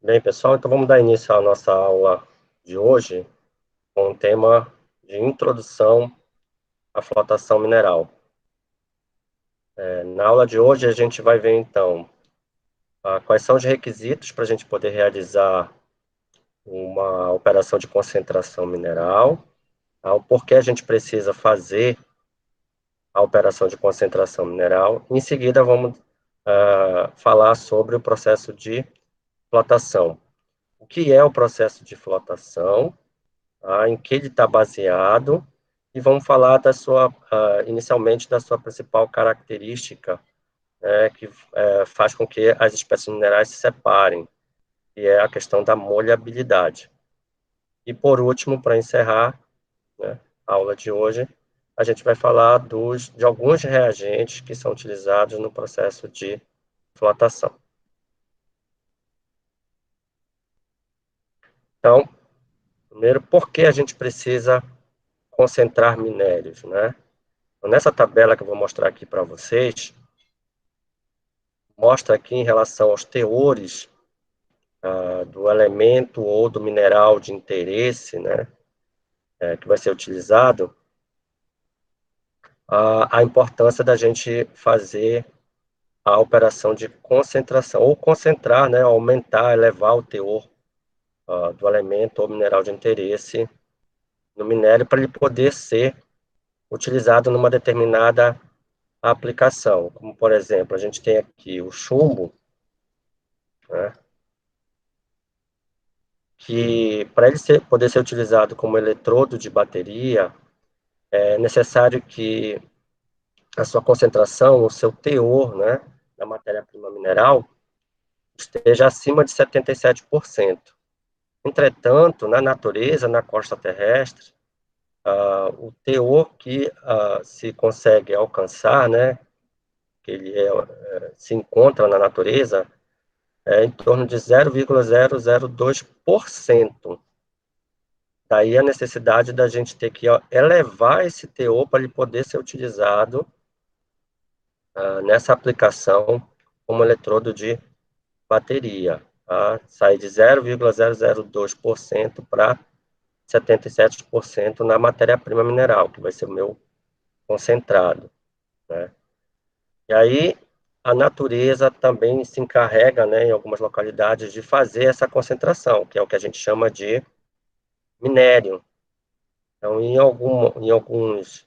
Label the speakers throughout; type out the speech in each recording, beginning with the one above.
Speaker 1: Bem, pessoal, então vamos dar início à nossa aula de hoje com o tema de introdução à flotação mineral. Na aula de hoje a gente vai ver, então, quais são os requisitos para a gente poder realizar uma operação de concentração mineral, o porquê a gente precisa fazer a operação de concentração mineral. Em seguida, vamos falar sobre o processo de flotação. O que é o processo de flotação? Em que ele está baseado, e vamos falar inicialmente da sua principal característica, que faz com que as espécies minerais se separem, que é a questão da molhabilidade. E por último, para encerrar, né, a aula de hoje, a gente vai falar de alguns reagentes que são utilizados no processo de flotação. Então, primeiro, por que a gente precisa concentrar minérios, né? Então, nessa tabela que eu vou mostrar aqui para vocês, mostra aqui em relação aos teores do elemento ou do mineral de interesse, né, que vai ser utilizado, a importância da gente fazer a operação de concentração, ou concentrar, né, aumentar, elevar o teor do elemento ou mineral de interesse no minério para ele poder ser utilizado numa determinada aplicação. Como, por exemplo, a gente tem aqui o chumbo, né, que para ele poder ser utilizado como eletrodo de bateria, é necessário que a sua concentração, o seu teor, né, da matéria-prima mineral, esteja acima de 77%. Entretanto, na natureza, na costa terrestre, o teor que se consegue alcançar, né, que ele se encontra na natureza, é em torno de 0,002%. Daí a necessidade da gente ter que elevar esse teor para ele poder ser utilizado nessa aplicação como eletrodo de bateria. Sai de 0,002% para 77% na matéria-prima mineral, que vai ser o meu concentrado, né? E aí a natureza também se encarrega, né, em algumas localidades, de fazer essa concentração, que é o que a gente chama de minério. Então, em alguns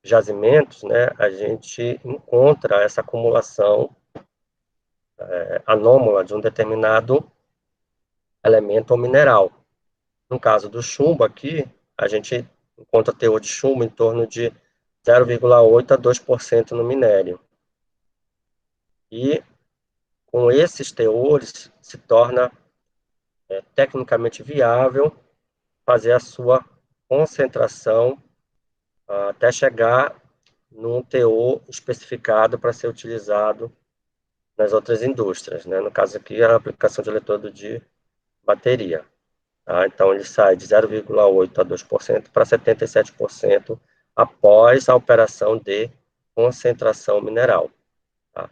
Speaker 1: jazimentos, né, a gente encontra essa acumulação anômala de um determinado elemento ou mineral. No caso do chumbo aqui, a gente encontra teor de chumbo em torno de 0,8 a 2% no minério. E com esses teores se torna tecnicamente viável fazer a sua concentração até chegar num teor especificado para ser utilizado nas outras indústrias, né? No caso aqui, a aplicação de eletrodo de bateria. Então, ele sai de 0,8 a 2% para 77% após a operação de concentração mineral. Tá?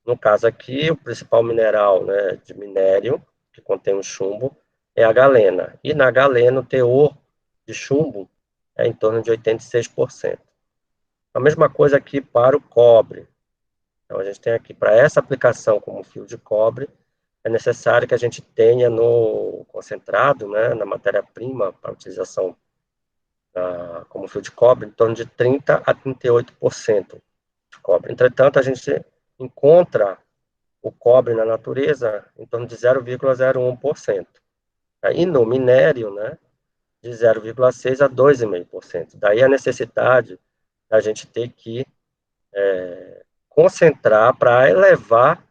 Speaker 1: No caso aqui, o principal mineral, né, de minério, que contém o chumbo, é a galena. E na galena, o teor de chumbo é em torno de 86%. A mesma coisa aqui para o cobre. Então, a gente tem aqui, para essa aplicação como fio de cobre, é necessário que a gente tenha no concentrado, né, na matéria-prima, para utilização como fio de cobre, em torno de 30 a 38% de cobre. Entretanto, a gente encontra o cobre na natureza em torno de 0,01%. E no minério, né, de 0,6 a 2,5%. Daí a necessidade da gente ter que concentrar para elevar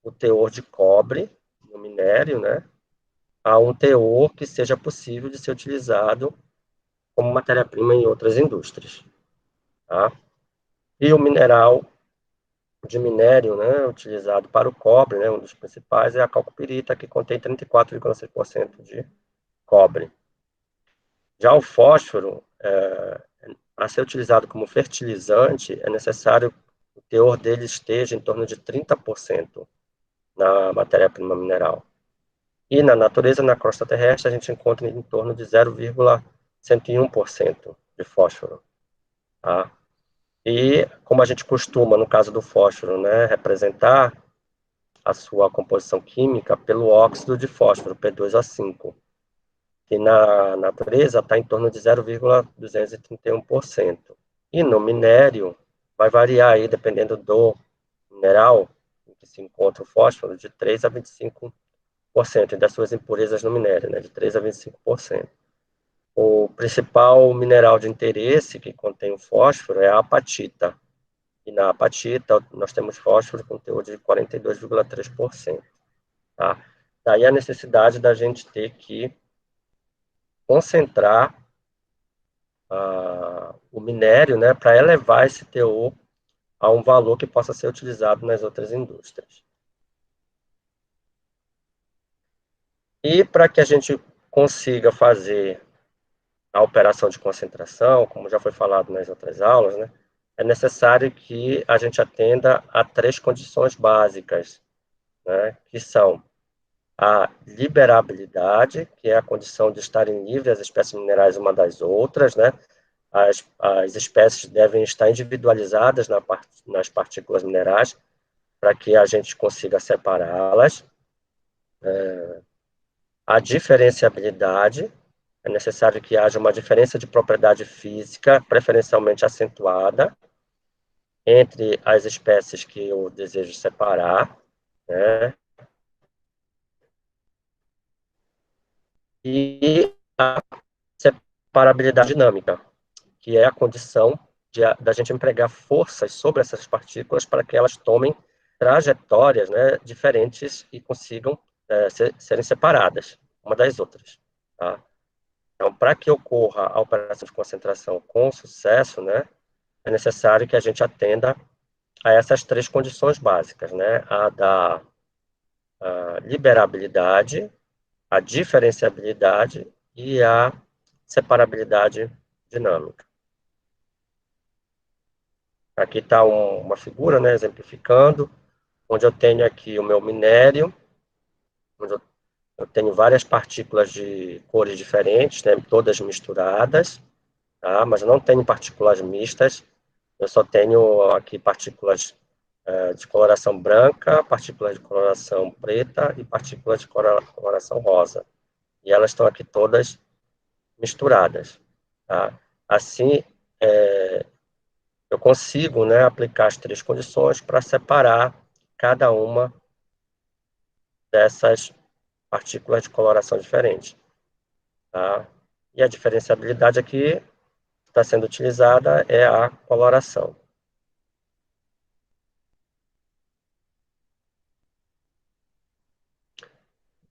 Speaker 1: o teor de cobre no minério, né, a um teor que seja possível de ser utilizado como matéria-prima em outras indústrias. Tá? E o mineral de minério, né, utilizado para o cobre, né, um dos principais é a calcopirita, que contém 34,6% de cobre. Já o fósforo, para ser utilizado como fertilizante, é necessário que o teor dele esteja em torno de 30% na matéria-prima mineral. E na natureza, na crosta terrestre, a gente encontra em torno de 0,101% de fósforo. Tá? E como a gente costuma, no caso do fósforo, né, representar a sua composição química pelo óxido de fósforo, P2O5, que na natureza está em torno de 0,231%. E no minério, vai variar aí, dependendo do mineral em que se encontra o fósforo, de 3 a 25%, e das suas impurezas no minério, né, de 3 a 25%. O principal mineral de interesse que contém o fósforo é a apatita. E na apatita nós temos fósforo com teor de 42,3%. Tá? Daí a necessidade da gente ter que concentrar o minério, né, para elevar esse teor a um valor que possa ser utilizado nas outras indústrias. E para que a gente consiga fazer a operação de concentração, como já foi falado nas outras aulas, né, é necessário que a gente atenda a três condições básicas, né, que são a liberabilidade, que é a condição de estarem livres as espécies minerais uma das outras, né, as espécies devem estar individualizadas nas partículas minerais para que a gente consiga separá-las. A diferenciabilidade, é necessário que haja uma diferença de propriedade física, preferencialmente acentuada, entre as espécies que eu desejo separar, né? E a separabilidade dinâmica, que é a condição da gente empregar forças sobre essas partículas para que elas tomem trajetórias, né, diferentes e consigam serem separadas uma das outras. Tá? Então, para que ocorra a operação de concentração com sucesso, né, é necessário que a gente atenda a essas três condições básicas, né, a liberabilidade, a diferenciabilidade e a separabilidade dinâmica. Aqui está uma figura, né, exemplificando, onde eu tenho aqui o meu minério, onde eu tenho várias partículas de cores diferentes, né, todas misturadas, tá? Mas eu não tenho partículas mistas, eu só tenho aqui partículas de coloração branca, partículas de coloração preta e partículas de coloração rosa. E elas estão aqui todas misturadas. Tá? Assim, eu consigo, né, aplicar as três condições para separar cada uma dessas partículas de coloração diferente. Tá? E a diferenciabilidade aqui que está sendo utilizada é a coloração.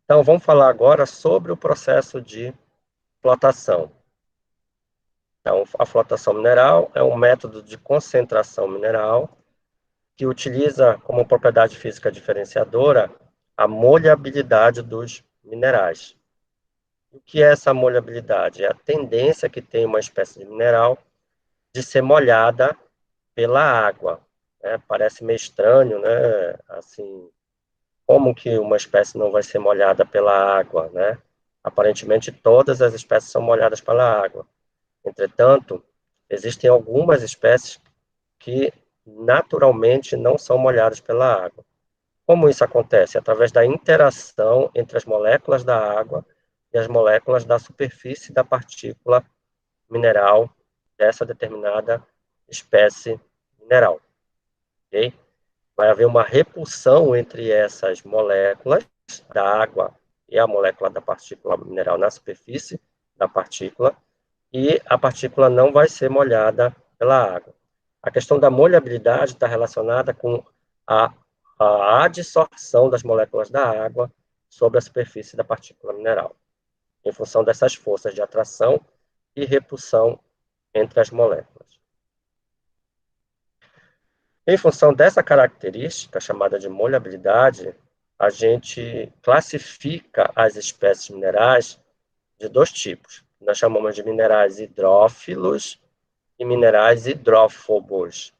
Speaker 1: Então, vamos falar agora sobre o processo de flotação. Então, a flotação mineral é um método de concentração mineral que utiliza como propriedade física diferenciadora a molhabilidade dos minerais. O que é essa molhabilidade? É a tendência que tem uma espécie de mineral de ser molhada pela água. Né? Parece meio estranho, né? Assim, como que uma espécie não vai ser molhada pela água, né? Aparentemente, todas as espécies são molhadas pela água. Entretanto, existem algumas espécies que naturalmente não são molhadas pela água. Como isso acontece? Através da interação entre as moléculas da água e as moléculas da superfície da partícula mineral dessa determinada espécie mineral. Okay? Vai haver uma repulsão entre essas moléculas da água e a molécula da partícula mineral na superfície da partícula, e a partícula não vai ser molhada pela água. A questão da molhabilidade está relacionada com a adsorção das moléculas da água sobre a superfície da partícula mineral, em função dessas forças de atração e repulsão entre as moléculas. Em função dessa característica, chamada de molhabilidade, a gente classifica as espécies minerais de dois tipos. Nós chamamos de minerais hidrófilos e minerais hidrófobos.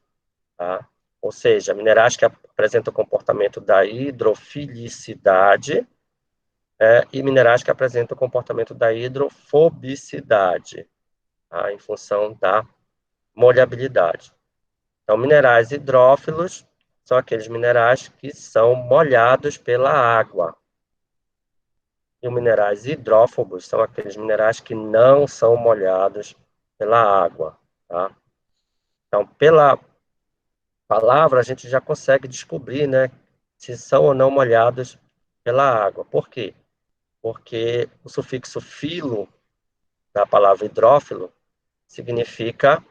Speaker 1: Tá? Ou seja, minerais que apresentam o comportamento da hidrofilicidade e minerais que apresentam o comportamento da hidrofobicidade, tá? Em função da molhabilidade. Então, minerais hidrófilos são aqueles minerais que são molhados pela água. E os minerais hidrófobos são aqueles minerais que não são molhados pela água, tá? Então, pela palavra, a gente já consegue descobrir, né, se são ou não molhados pela água. Por quê? Porque o sufixo filo da palavra hidrófilo significa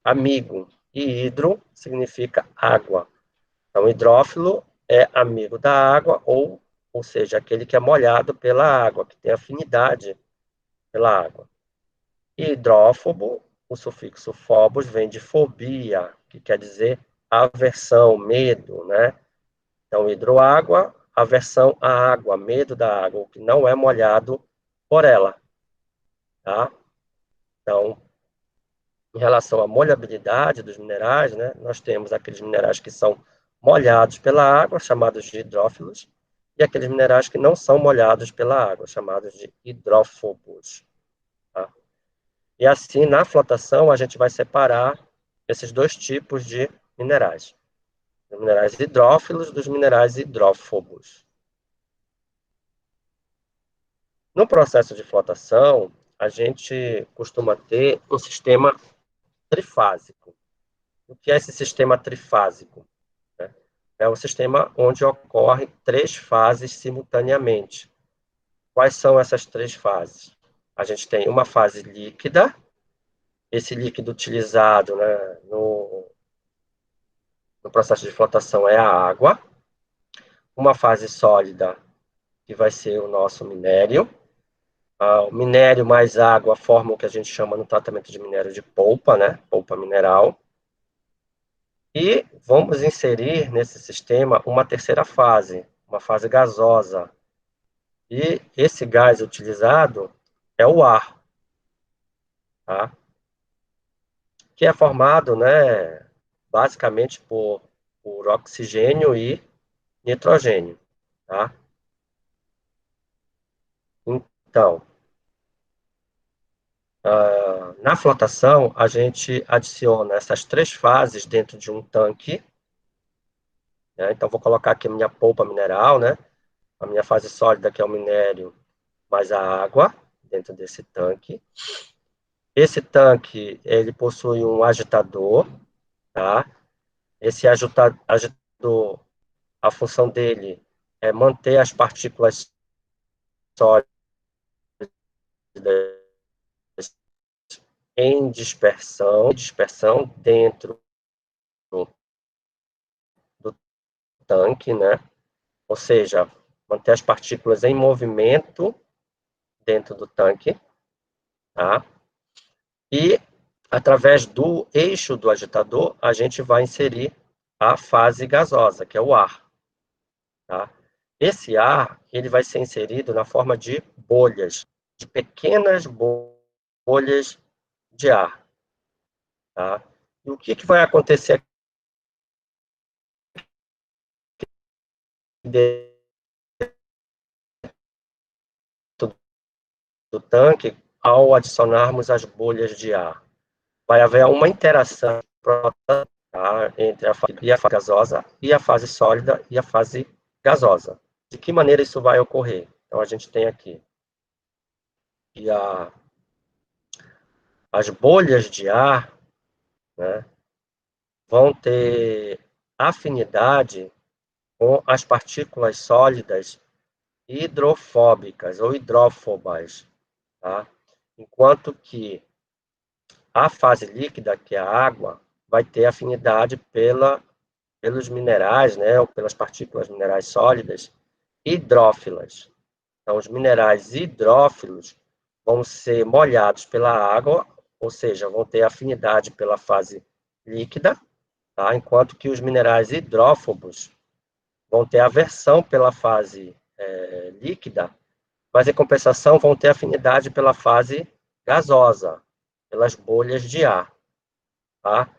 Speaker 1: amigo e hidro significa água. Então, hidrófilo é amigo da água, ou seja, aquele que é molhado pela água, que tem afinidade pela água. E hidrófobo, o sufixo phobos vem de fobia, que quer dizer aversão, medo, né? Então, hidroágua, aversão à água, medo da água, o que não é molhado por ela, tá? Então, em relação à molhabilidade dos minerais, né, nós temos aqueles minerais que são molhados pela água, chamados de hidrófilos, e aqueles minerais que não são molhados pela água, chamados de hidrófobos. Tá? E assim, na flotação, a gente vai separar esses dois tipos de minerais. Os minerais hidrófilos dos minerais hidrófobos. No processo de flotação, a gente costuma ter um sistema trifásico. O que é esse sistema trifásico? É um sistema onde ocorrem três fases simultaneamente. Quais são essas três fases? A gente tem uma fase líquida, esse líquido utilizado, né, no processo de flotação é a água, uma fase sólida, que vai ser o nosso minério, o minério mais água formam o que a gente chama no tratamento de minério de polpa, né, polpa mineral, e vamos inserir nesse sistema uma terceira fase, uma fase gasosa. E esse gás utilizado é o ar, tá? Que é formado, né, basicamente por oxigênio e nitrogênio, tá? Então, na flotação, a gente adiciona essas três fases dentro de um tanque, né? Então, vou colocar aqui a minha polpa mineral, né? A minha fase sólida, que é o minério, mais a água, dentro desse tanque. Esse tanque, ele possui um agitador, tá? Esse agitador, a função dele é manter as partículas sólidas em dispersão dentro do tanque, né? Ou seja, manter as partículas em movimento dentro do tanque, tá? E, através do eixo do agitador, a gente vai inserir a fase gasosa, que é o ar, tá? Esse ar, ele vai ser inserido na forma de bolhas, de pequenas bolhas de ar, tá? E o que vai acontecer dentro do tanque ao adicionarmos as bolhas de ar? Vai haver uma interação, tá, entre a fase gasosa e a fase sólida e a fase gasosa. De que maneira isso vai ocorrer? Então, a gente tem aqui e as bolhas de ar, né, vão ter afinidade com as partículas sólidas hidrofóbicas ou hidrófobas, tá? Enquanto que a fase líquida, que é a água, vai ter afinidade pelos minerais, né, ou pelas partículas minerais sólidas hidrófilas. Então, os minerais hidrófilos vão ser molhados pela água, ou seja, vão ter afinidade pela fase líquida, tá? Enquanto que os minerais hidrófobos vão ter aversão pela fase líquida, mas em compensação vão ter afinidade pela fase gasosa, pelas bolhas de ar, tá?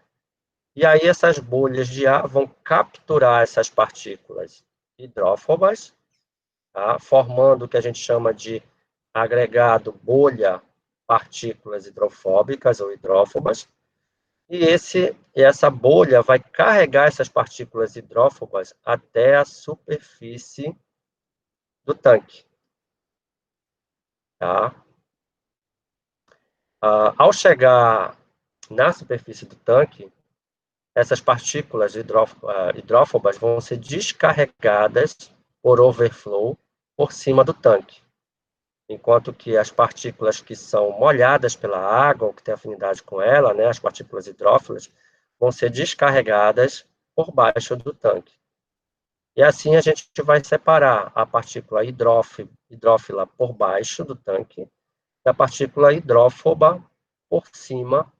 Speaker 1: E aí essas bolhas de ar vão capturar essas partículas hidrófobas, tá? Formando o que a gente chama de agregado bolha partículas hidrofóbicas ou hidrófobas, e essa bolha vai carregar essas partículas hidrófobas até a superfície do tanque, tá? Ao chegar na superfície do tanque, essas partículas hidrófobas vão ser descarregadas por overflow por cima do tanque, enquanto que as partículas que são molhadas pela água, ou que têm afinidade com ela, né, as partículas hidrófilas, vão ser descarregadas por baixo do tanque. E assim a gente vai separar a partícula hidrófila por baixo do tanque da partícula hidrófoba por cima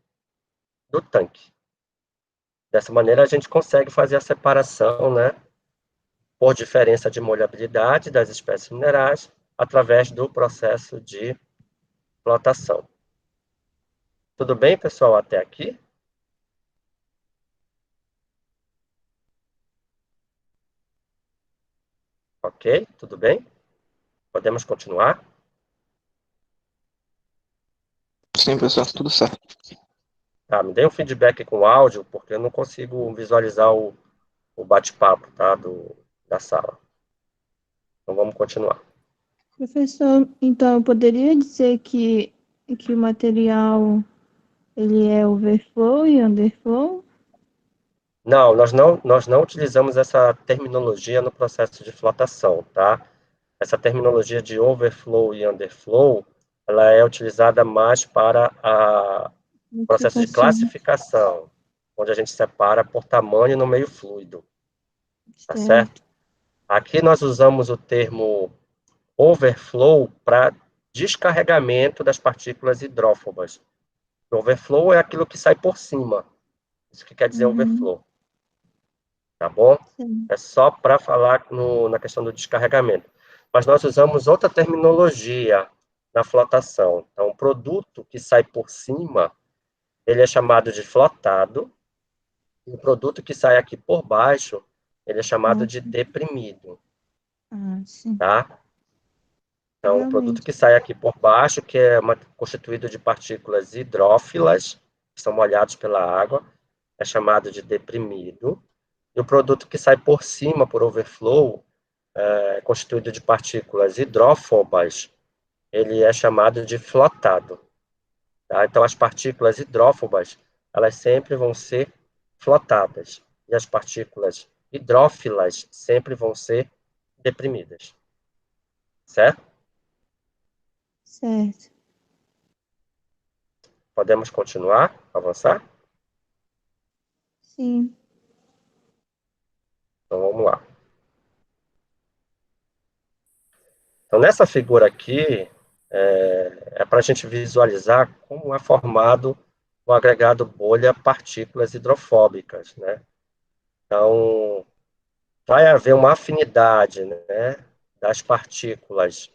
Speaker 1: do tanque. Dessa maneira, a gente consegue fazer a separação, né, por diferença de molhabilidade das espécies minerais, através do processo de flotação. Tudo bem, pessoal, até aqui? Ok, tudo bem? Podemos continuar?
Speaker 2: Sim, professor, tudo certo.
Speaker 1: Tá, me dê um feedback com o áudio, porque eu não consigo visualizar o bate-papo, tá, da sala. Então, vamos continuar.
Speaker 3: Professor, então eu poderia dizer que o material ele é overflow e underflow?
Speaker 1: Não, nós não utilizamos essa terminologia no processo de flotação, tá? Essa terminologia de overflow e underflow, ela é utilizada mais para o processo de
Speaker 3: Classificação.
Speaker 1: classificação, onde a gente separa por tamanho no meio fluido, tá certo?
Speaker 3: Certo.
Speaker 1: Aqui nós usamos o termo overflow para descarregamento das partículas hidrófobas. O overflow é aquilo que sai por cima, isso que quer dizer
Speaker 3: Uhum.
Speaker 1: overflow, tá bom?
Speaker 3: Sim.
Speaker 1: É só para falar na questão do descarregamento. Mas nós usamos outra terminologia na flotação. Então, o produto que sai por cima, ele é chamado de flotado, e o produto que sai aqui por baixo, ele é chamado
Speaker 3: Ah,
Speaker 1: de deprimido,
Speaker 3: sim.
Speaker 1: tá? Então, o produto
Speaker 3: Realmente.
Speaker 1: que sai aqui por baixo, que é constituído de partículas hidrófilas, que são molhados pela água, é chamado de deprimido. E o produto que sai por cima, por overflow, constituído de partículas hidrófobas, ele é chamado de flotado. Tá? Então, as partículas hidrófobas, elas sempre vão ser flotadas, e as partículas hidrófilas sempre vão ser deprimidas. Certo?
Speaker 3: Certo.
Speaker 1: Podemos continuar, avançar?
Speaker 3: Sim.
Speaker 1: Então, vamos lá. Então, nessa figura aqui, é para a gente visualizar como é formado o agregado bolha partículas hidrofóbicas, né? Então, vai haver uma afinidade, né, das partículas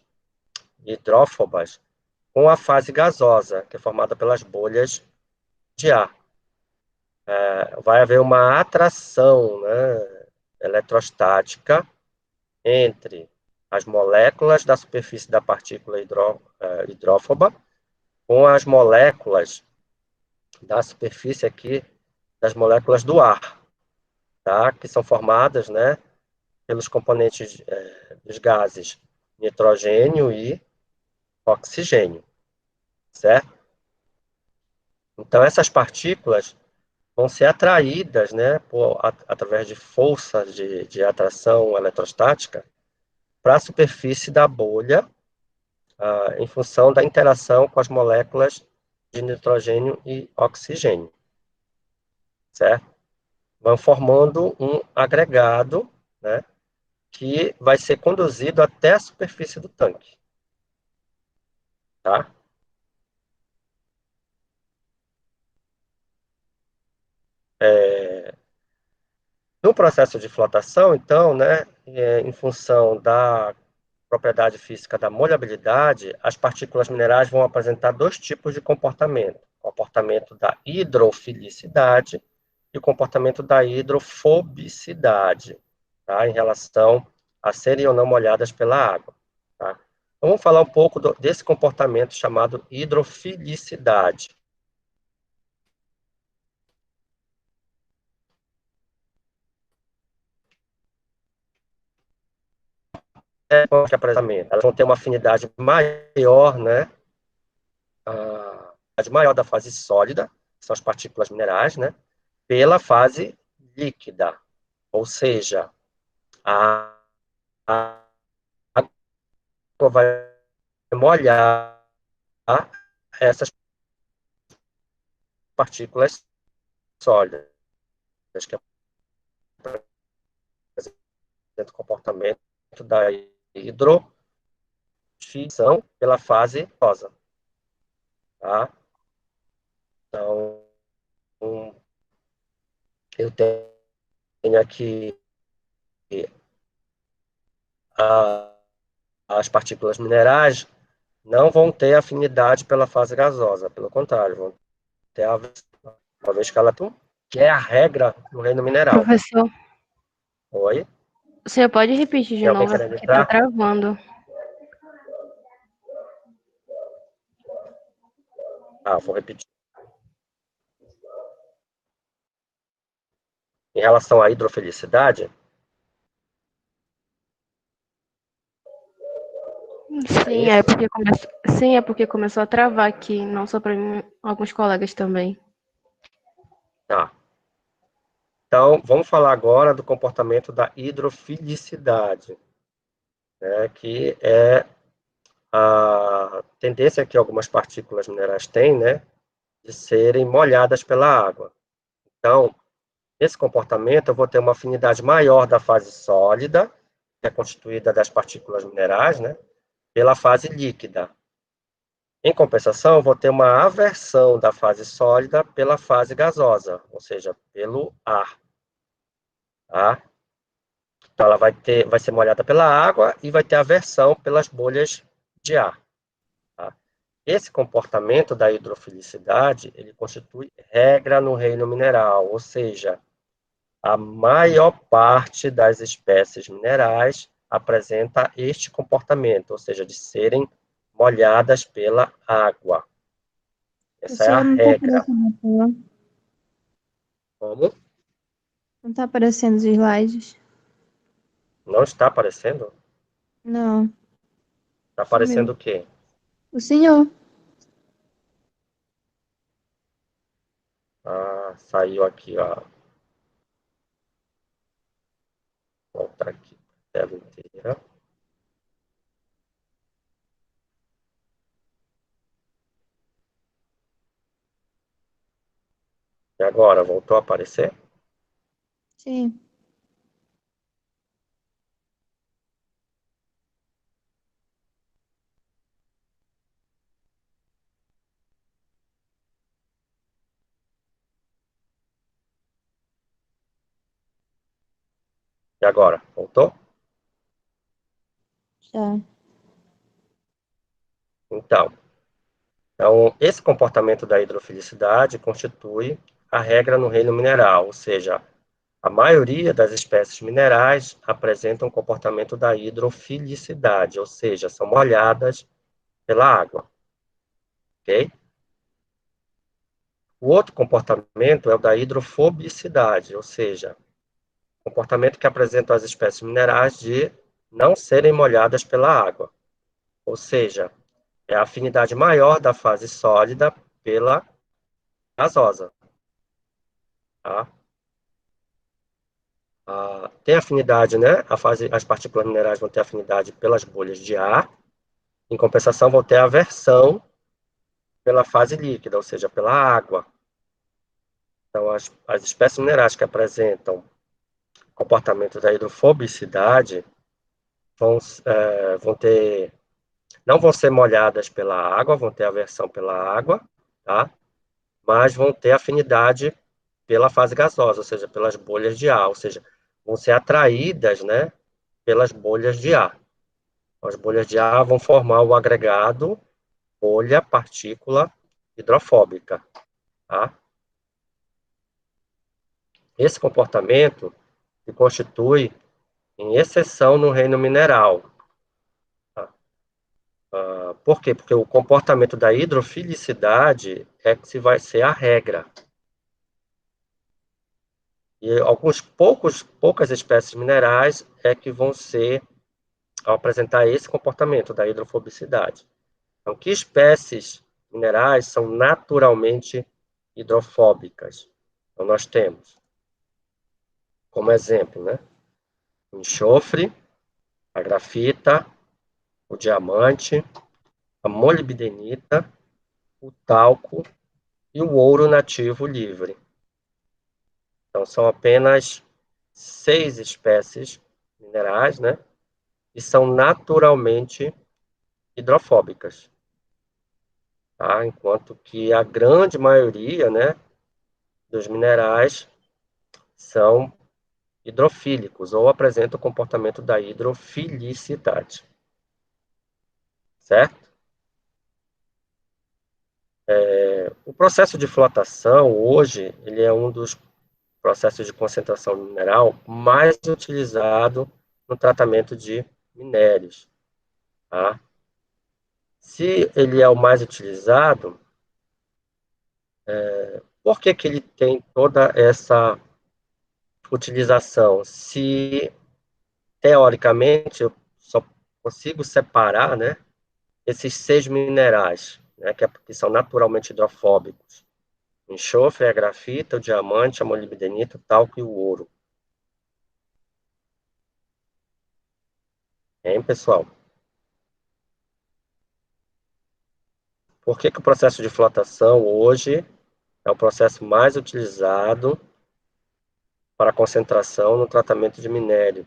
Speaker 1: hidrófobas com a fase gasosa, que é formada pelas bolhas de ar. Vai haver uma atração, né, eletrostática entre as moléculas da superfície da partícula hidrófoba com as moléculas da superfície aqui das moléculas do ar, tá? Que são formadas, né, pelos componentes dos gases nitrogênio e oxigênio, certo? Então, essas partículas vão ser atraídas, né, através de forças de atração eletrostática para a superfície da bolha, em função da interação com as moléculas de nitrogênio e oxigênio, certo? Vão formando um agregado, né, que vai ser conduzido até a superfície do tanque, tá? No processo de flotação, então, né, em função da propriedade física da molhabilidade, as partículas minerais vão apresentar dois tipos de comportamento: o comportamento da hidrofilicidade e o comportamento da hidrofobicidade, tá, em relação a serem ou não molhadas pela água. Então, vamos falar um pouco desse comportamento chamado hidrofilicidade. Elas vão ter uma afinidade maior, né? A afinidade maior da fase sólida, que são as partículas minerais, né? Pela fase líquida, ou seja, a água vai molhar essas partículas sólidas, que apresentam o comportamento da hidrofilização pela fase rosa, tá? Então, eu tenho aqui as partículas minerais não vão ter afinidade pela fase gasosa, pelo contrário, vão ter uma vez que ela tem, que é a regra no reino mineral.
Speaker 4: Professor,
Speaker 1: Oi?
Speaker 4: o senhor pode repetir de
Speaker 1: Tem alguém
Speaker 4: novo, é
Speaker 1: querendo
Speaker 4: porque tá
Speaker 1: entrar?
Speaker 4: travando.
Speaker 1: Vou repetir. Em relação à hidrofilicidade,
Speaker 4: Sim, é porque começou a travar aqui, não só para mim, alguns colegas também.
Speaker 1: tá. Então, vamos falar agora do comportamento da hidrofilicidade, né, que é a tendência que algumas partículas minerais têm, né, de serem molhadas pela água. Então, nesse comportamento, eu vou ter uma afinidade maior da fase sólida, que é constituída das partículas minerais, né, pela fase líquida. Em compensação, eu vou ter uma aversão da fase sólida pela fase gasosa, ou seja, pelo ar. Tá? Então, ela vai ser molhada pela água e vai ter aversão pelas bolhas de ar. Tá? Esse comportamento da hidrofilicidade, ele constitui regra no reino mineral, ou seja, a maior parte das espécies minerais apresenta este comportamento, ou seja, de serem molhadas pela água. Essa é a
Speaker 3: Professor, não está
Speaker 1: regra.
Speaker 3: aparecendo na tela.
Speaker 1: Como?
Speaker 3: Não está aparecendo os slides.
Speaker 1: Não está aparecendo?
Speaker 3: Não,
Speaker 1: Está
Speaker 3: sumiu.
Speaker 1: aparecendo o quê?
Speaker 3: O senhor.
Speaker 1: Saiu aqui, ó. Voltar aqui, tela inteira. E agora, voltou a aparecer?
Speaker 3: Sim.
Speaker 1: E agora, voltou?
Speaker 3: Já.
Speaker 1: Então, esse comportamento da hidrofilicidade constitui a regra no reino mineral, ou seja, a maioria das espécies minerais apresentam o comportamento da hidrofilicidade, ou seja, são molhadas pela água. Ok? O outro comportamento é o da hidrofobicidade, ou seja, comportamento que apresenta as espécies minerais de não serem molhadas pela água, ou seja, é a afinidade maior da fase sólida pela gasosa. Tá? Tem afinidade, né? As partículas minerais vão ter afinidade pelas bolhas de ar, em compensação, vão ter aversão pela fase líquida, ou seja, pela água. Então, as espécies minerais que apresentam comportamento da hidrofobicidade vão ter, não vão ser molhadas pela água, vão ter aversão pela água, tá? Mas vão ter afinidade pela fase gasosa, ou seja, pelas bolhas de ar, ou seja, vão ser atraídas, né, pelas bolhas de ar. As bolhas de ar vão formar o agregado bolha partícula hidrofóbica, tá? Esse comportamento se constitui em exceção no reino mineral, tá? Por quê? Porque o comportamento da hidrofilicidade é que vai ser a regra. E poucas espécies minerais é que vão apresentar esse comportamento da hidrofobicidade. Então, que espécies minerais são naturalmente hidrofóbicas? Então, nós temos, como exemplo, né, o enxofre, a grafita, o diamante, a molibdenita, o talco e o ouro nativo livre. Então, são apenas 6 espécies minerais, né, que são naturalmente hidrofóbicas, tá? Enquanto que a grande maioria, né, dos minerais são hidrofílicos ou apresentam o comportamento da hidrofilicidade, certo? O processo de flotação, hoje, ele é um dos processos de concentração mineral mais utilizado no tratamento de minérios, tá? Se ele é o mais utilizado, por que que ele tem toda essa utilização? Se, teoricamente, eu só consigo separar, né, esses 6 minerais, né, que são naturalmente hidrofóbicos: o enxofre, a grafita, o diamante, a molibdenita, o talco e o ouro. Hein, pessoal? Por que que o processo de flotação hoje é o processo mais utilizado para concentração no tratamento de minério?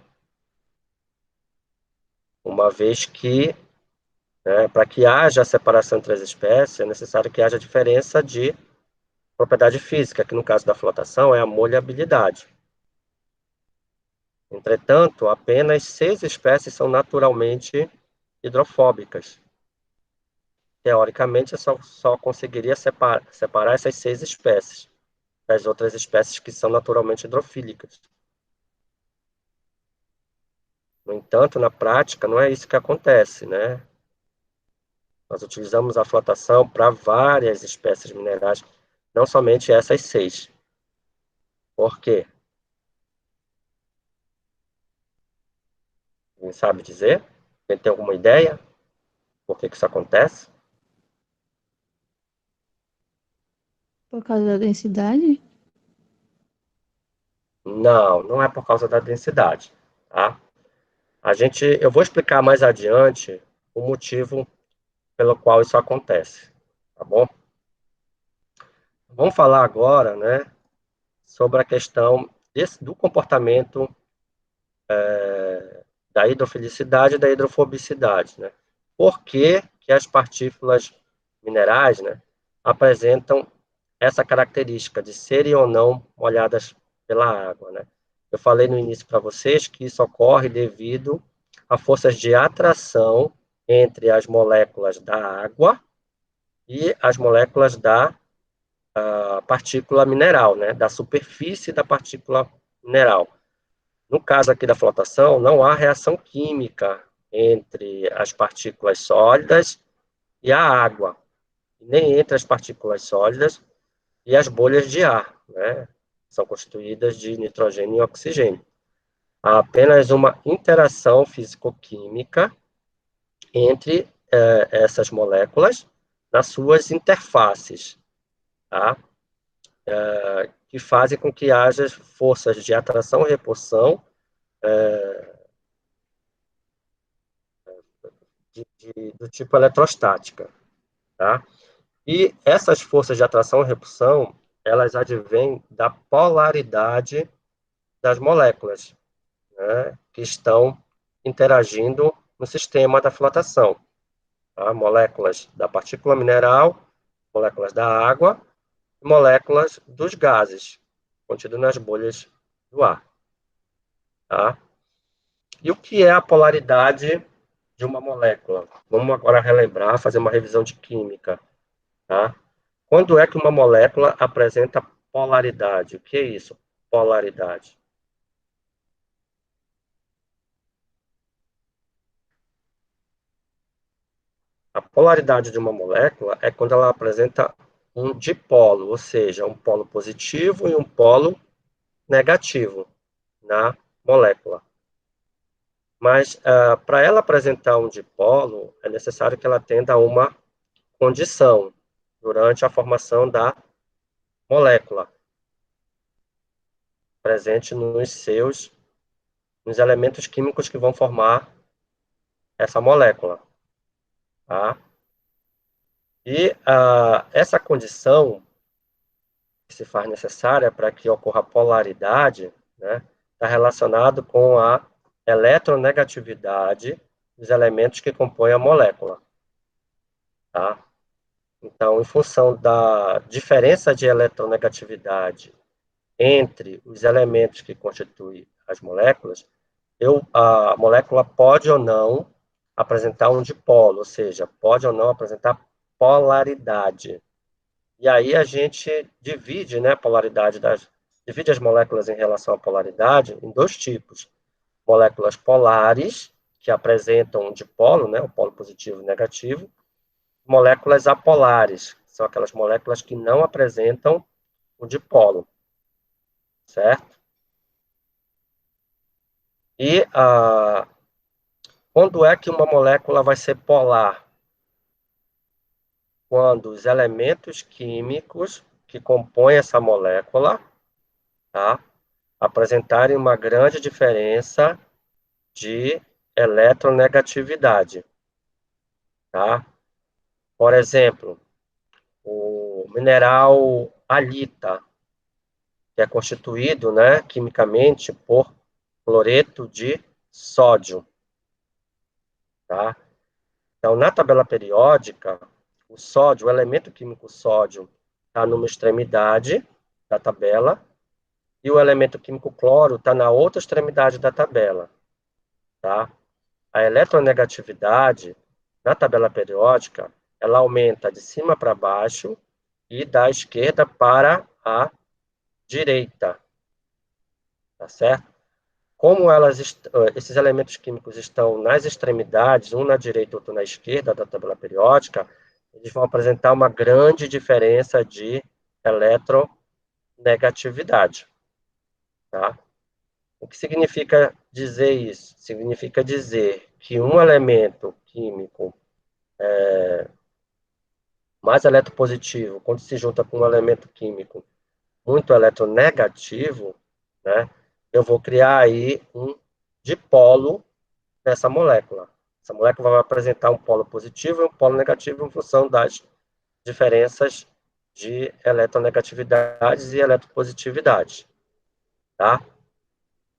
Speaker 1: Uma vez que, né, para que haja a separação entre as espécies, é necessário que haja diferença de propriedade física, que no caso da flotação é a molhabilidade. Entretanto, apenas 6 espécies são naturalmente hidrofóbicas. Teoricamente, eu só conseguiria separar essas 6 espécies das outras espécies que são naturalmente hidrofílicas. No entanto, na prática, não é isso que acontece, né? Nós utilizamos a flotação para várias espécies minerais, não somente essas 6. Por quê? Alguém sabe dizer? Quem tem alguma ideia? Por que que isso acontece?
Speaker 3: Por causa da densidade?
Speaker 1: Não, não é por causa da densidade, tá? Eu vou explicar mais adiante o motivo pelo qual isso acontece, tá bom? Vamos falar agora, né, sobre a questão do comportamento da hidrofilicidade e da hidrofobicidade, né? Por que que as partículas minerais, né, apresentam essa característica de serem ou não molhadas pela água, né? Eu falei no início para vocês que isso ocorre devido a forças de atração entre as moléculas da água e as moléculas da partícula mineral, né, da superfície da partícula mineral. No caso aqui da flotação, não há reação química entre as partículas sólidas e a água, nem entre as partículas sólidas e as bolhas de ar, né? São constituídas de nitrogênio e oxigênio. Há apenas uma interação físico-química entre essas moléculas nas suas interfaces, tá? Que fazem com que haja forças de atração e repulsão do tipo eletrostática, tá? E essas forças de atração e repulsão, elas advêm da polaridade das moléculas, né, que estão interagindo no sistema da flotação, tá? Moléculas da partícula mineral, moléculas da água e moléculas dos gases contidos nas bolhas do ar, tá? E o que é a polaridade de uma molécula? Vamos agora relembrar, fazer uma revisão de química, tá? Quando é que uma molécula apresenta polaridade? O que é isso? Polaridade. A polaridade de uma molécula é quando ela apresenta um dipolo, ou seja, um polo positivo e um polo negativo na molécula. Mas, para ela apresentar um dipolo, é necessário que ela atenda a uma condição durante a formação da molécula, presente nos elementos químicos que vão formar essa molécula, tá? E essa condição que se faz necessária para que ocorra a polaridade, né, está relacionado com a eletronegatividade dos elementos que compõem a molécula, tá? Então, em função da diferença de eletronegatividade entre os elementos que constituem as moléculas, a molécula pode ou não apresentar um dipolo, ou seja, pode ou não apresentar polaridade. E aí a gente divide, né, divide as moléculas em relação à polaridade em dois tipos: moléculas polares, que apresentam um dipolo, né, o polo positivo e negativo, moléculas apolares, que são aquelas moléculas que não apresentam o dipolo, certo? E quando é que uma molécula vai ser polar? Quando os elementos químicos que compõem essa molécula, tá, apresentarem uma grande diferença de eletronegatividade, tá? Por exemplo, o mineral halita, que é constituído, né, quimicamente por cloreto de sódio, tá? Então, na tabela periódica, o sódio, o elemento químico sódio, está numa extremidade da tabela, e o elemento químico cloro está na outra extremidade da tabela, tá? A eletronegatividade, na tabela periódica, ela aumenta de cima para baixo e da esquerda para a direita, tá certo? Como esses elementos químicos estão nas extremidades, um na direita e outro na esquerda da tabela periódica, eles vão apresentar uma grande diferença de eletronegatividade, tá? O que significa dizer isso? Significa dizer que um elemento químico mais eletropositivo, quando se junta com um elemento químico muito eletronegativo, né, eu vou criar aí um dipolo nessa molécula. Essa molécula vai apresentar um polo positivo e um polo negativo em função das diferenças de eletronegatividades e eletropositividades, tá?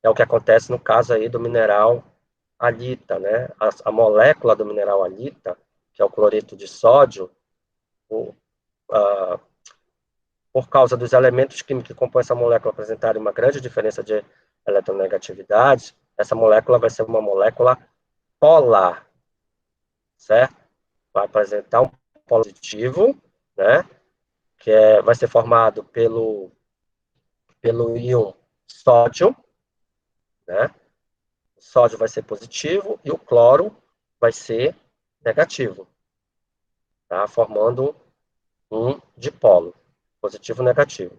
Speaker 1: É o que acontece no caso aí do mineral halita, né? A molécula do mineral halita, que é o cloreto de sódio, o, a, por causa dos elementos químicos que compõem essa molécula apresentarem uma grande diferença de eletronegatividade, essa molécula vai ser uma molécula polar, certo? Vai apresentar um polo positivo, né? Vai ser formado pelo íon sódio, né? O sódio vai ser positivo e o cloro vai ser negativo, tá? Formando um dipolo, positivo e negativo.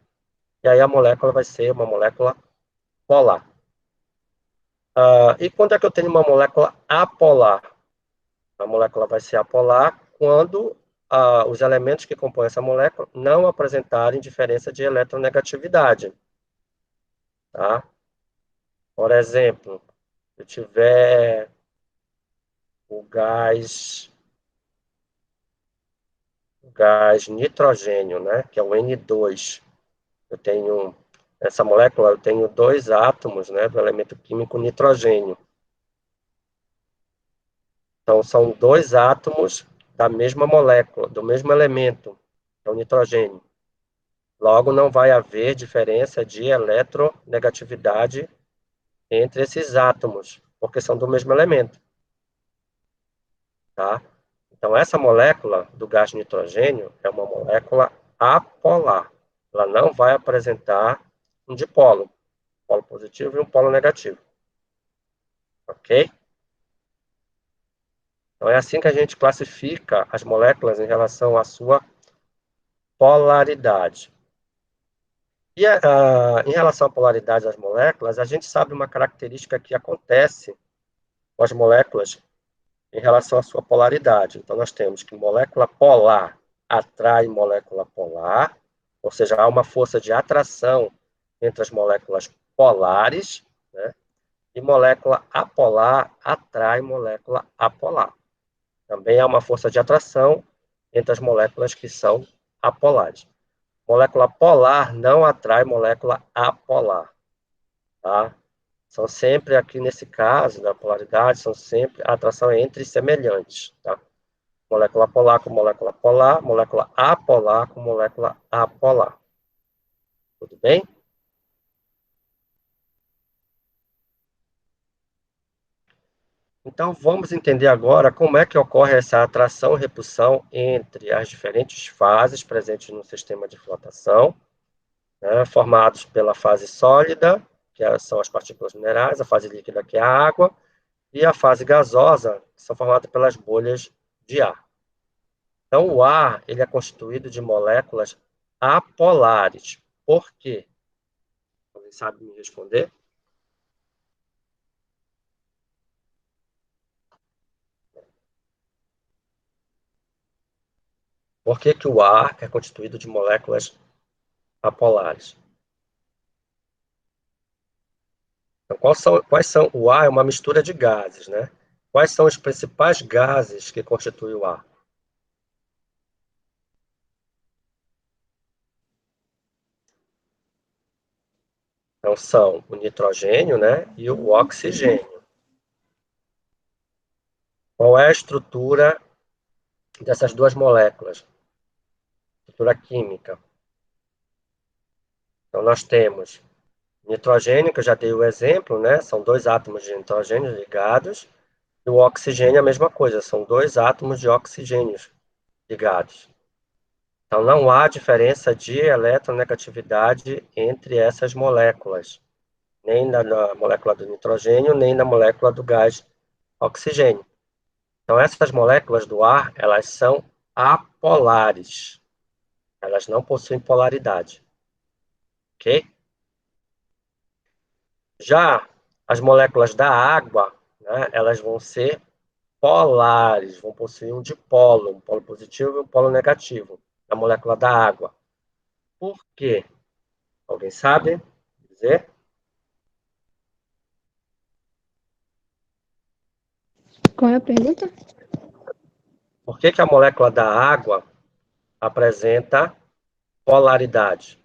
Speaker 1: E aí a molécula vai ser uma molécula polar. E quando é que eu tenho uma molécula apolar? A molécula vai ser apolar quando os elementos que compõem essa molécula não apresentarem diferença de eletronegatividade, tá? Por exemplo, se eu tiver o gás nitrogênio, né, que é o N2, essa molécula, eu tenho dois átomos, né, do elemento químico nitrogênio. Então, são dois átomos da mesma molécula, do mesmo elemento, é o nitrogênio. Logo, não vai haver diferença de eletronegatividade entre esses átomos, porque são do mesmo elemento, tá? Então, essa molécula do gás nitrogênio é uma molécula apolar. Ela não vai apresentar um dipolo, um polo positivo e um polo negativo. Ok? Então, é assim que a gente classifica as moléculas em relação à sua polaridade. E em relação à polaridade das moléculas, a gente sabe uma característica que acontece com as moléculas em relação à sua polaridade. Então, nós temos que molécula polar atrai molécula polar, ou seja, há uma força de atração entre as moléculas polares, né? E molécula apolar atrai molécula apolar. Também há uma força de atração entre as moléculas que são apolares. Molécula polar não atrai molécula apolar, tá? São sempre, aqui nesse caso da polaridade, são sempre a atração entre semelhantes, tá? Molécula polar com molécula polar, molécula apolar com molécula apolar. Tudo bem? Então, vamos entender agora como é que ocorre essa atração e repulsão entre as diferentes fases presentes no sistema de flotação, né, formados pela fase sólida, que são as partículas minerais, a fase líquida, que é a água, e a fase gasosa, que são formadas pelas bolhas de ar. Então, o ar ele é constituído de moléculas apolares. Por quê? Alguém sabe me responder? Por que que o ar é constituído de moléculas apolares? Então, quais são? O ar é uma mistura de gases, né? Quais são os principais gases que constituem o ar? Então, são o nitrogênio, né? E o oxigênio. Qual é a estrutura dessas duas moléculas? Estrutura química. Então, nós temos nitrogênio, que eu já dei o exemplo, né? São dois átomos de nitrogênio ligados. E o oxigênio é a mesma coisa, são dois átomos de oxigênio ligados. Então, não há diferença de eletronegatividade entre essas moléculas, nem na molécula do nitrogênio, nem na molécula do gás oxigênio. Então, essas moléculas do ar, elas são apolares. Elas não possuem polaridade. Ok? Já as moléculas da água, né, elas vão ser polares, vão possuir um dipolo, um polo positivo e um polo negativo, na molécula da água. Por quê? Alguém sabe dizer?
Speaker 3: Qual é a pergunta?
Speaker 1: Por que que a molécula da água apresenta polaridade?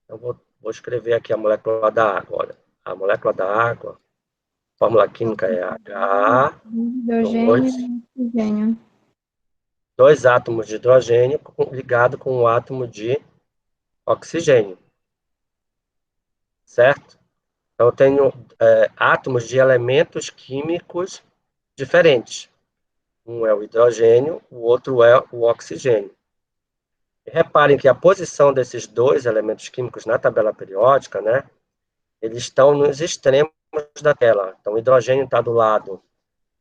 Speaker 1: Eu vou escrever aqui a molécula da água. Olha, a molécula da água, a fórmula química é
Speaker 3: Hidrogênio e oxigênio.
Speaker 1: dois átomos de hidrogênio ligado com um átomo de oxigênio. Certo? Então, eu tenho átomos de elementos químicos diferentes. Um é o hidrogênio, o outro é o oxigênio. E reparem que a posição desses dois elementos químicos na tabela periódica, né, eles estão nos extremos da tela. Então, o hidrogênio está do lado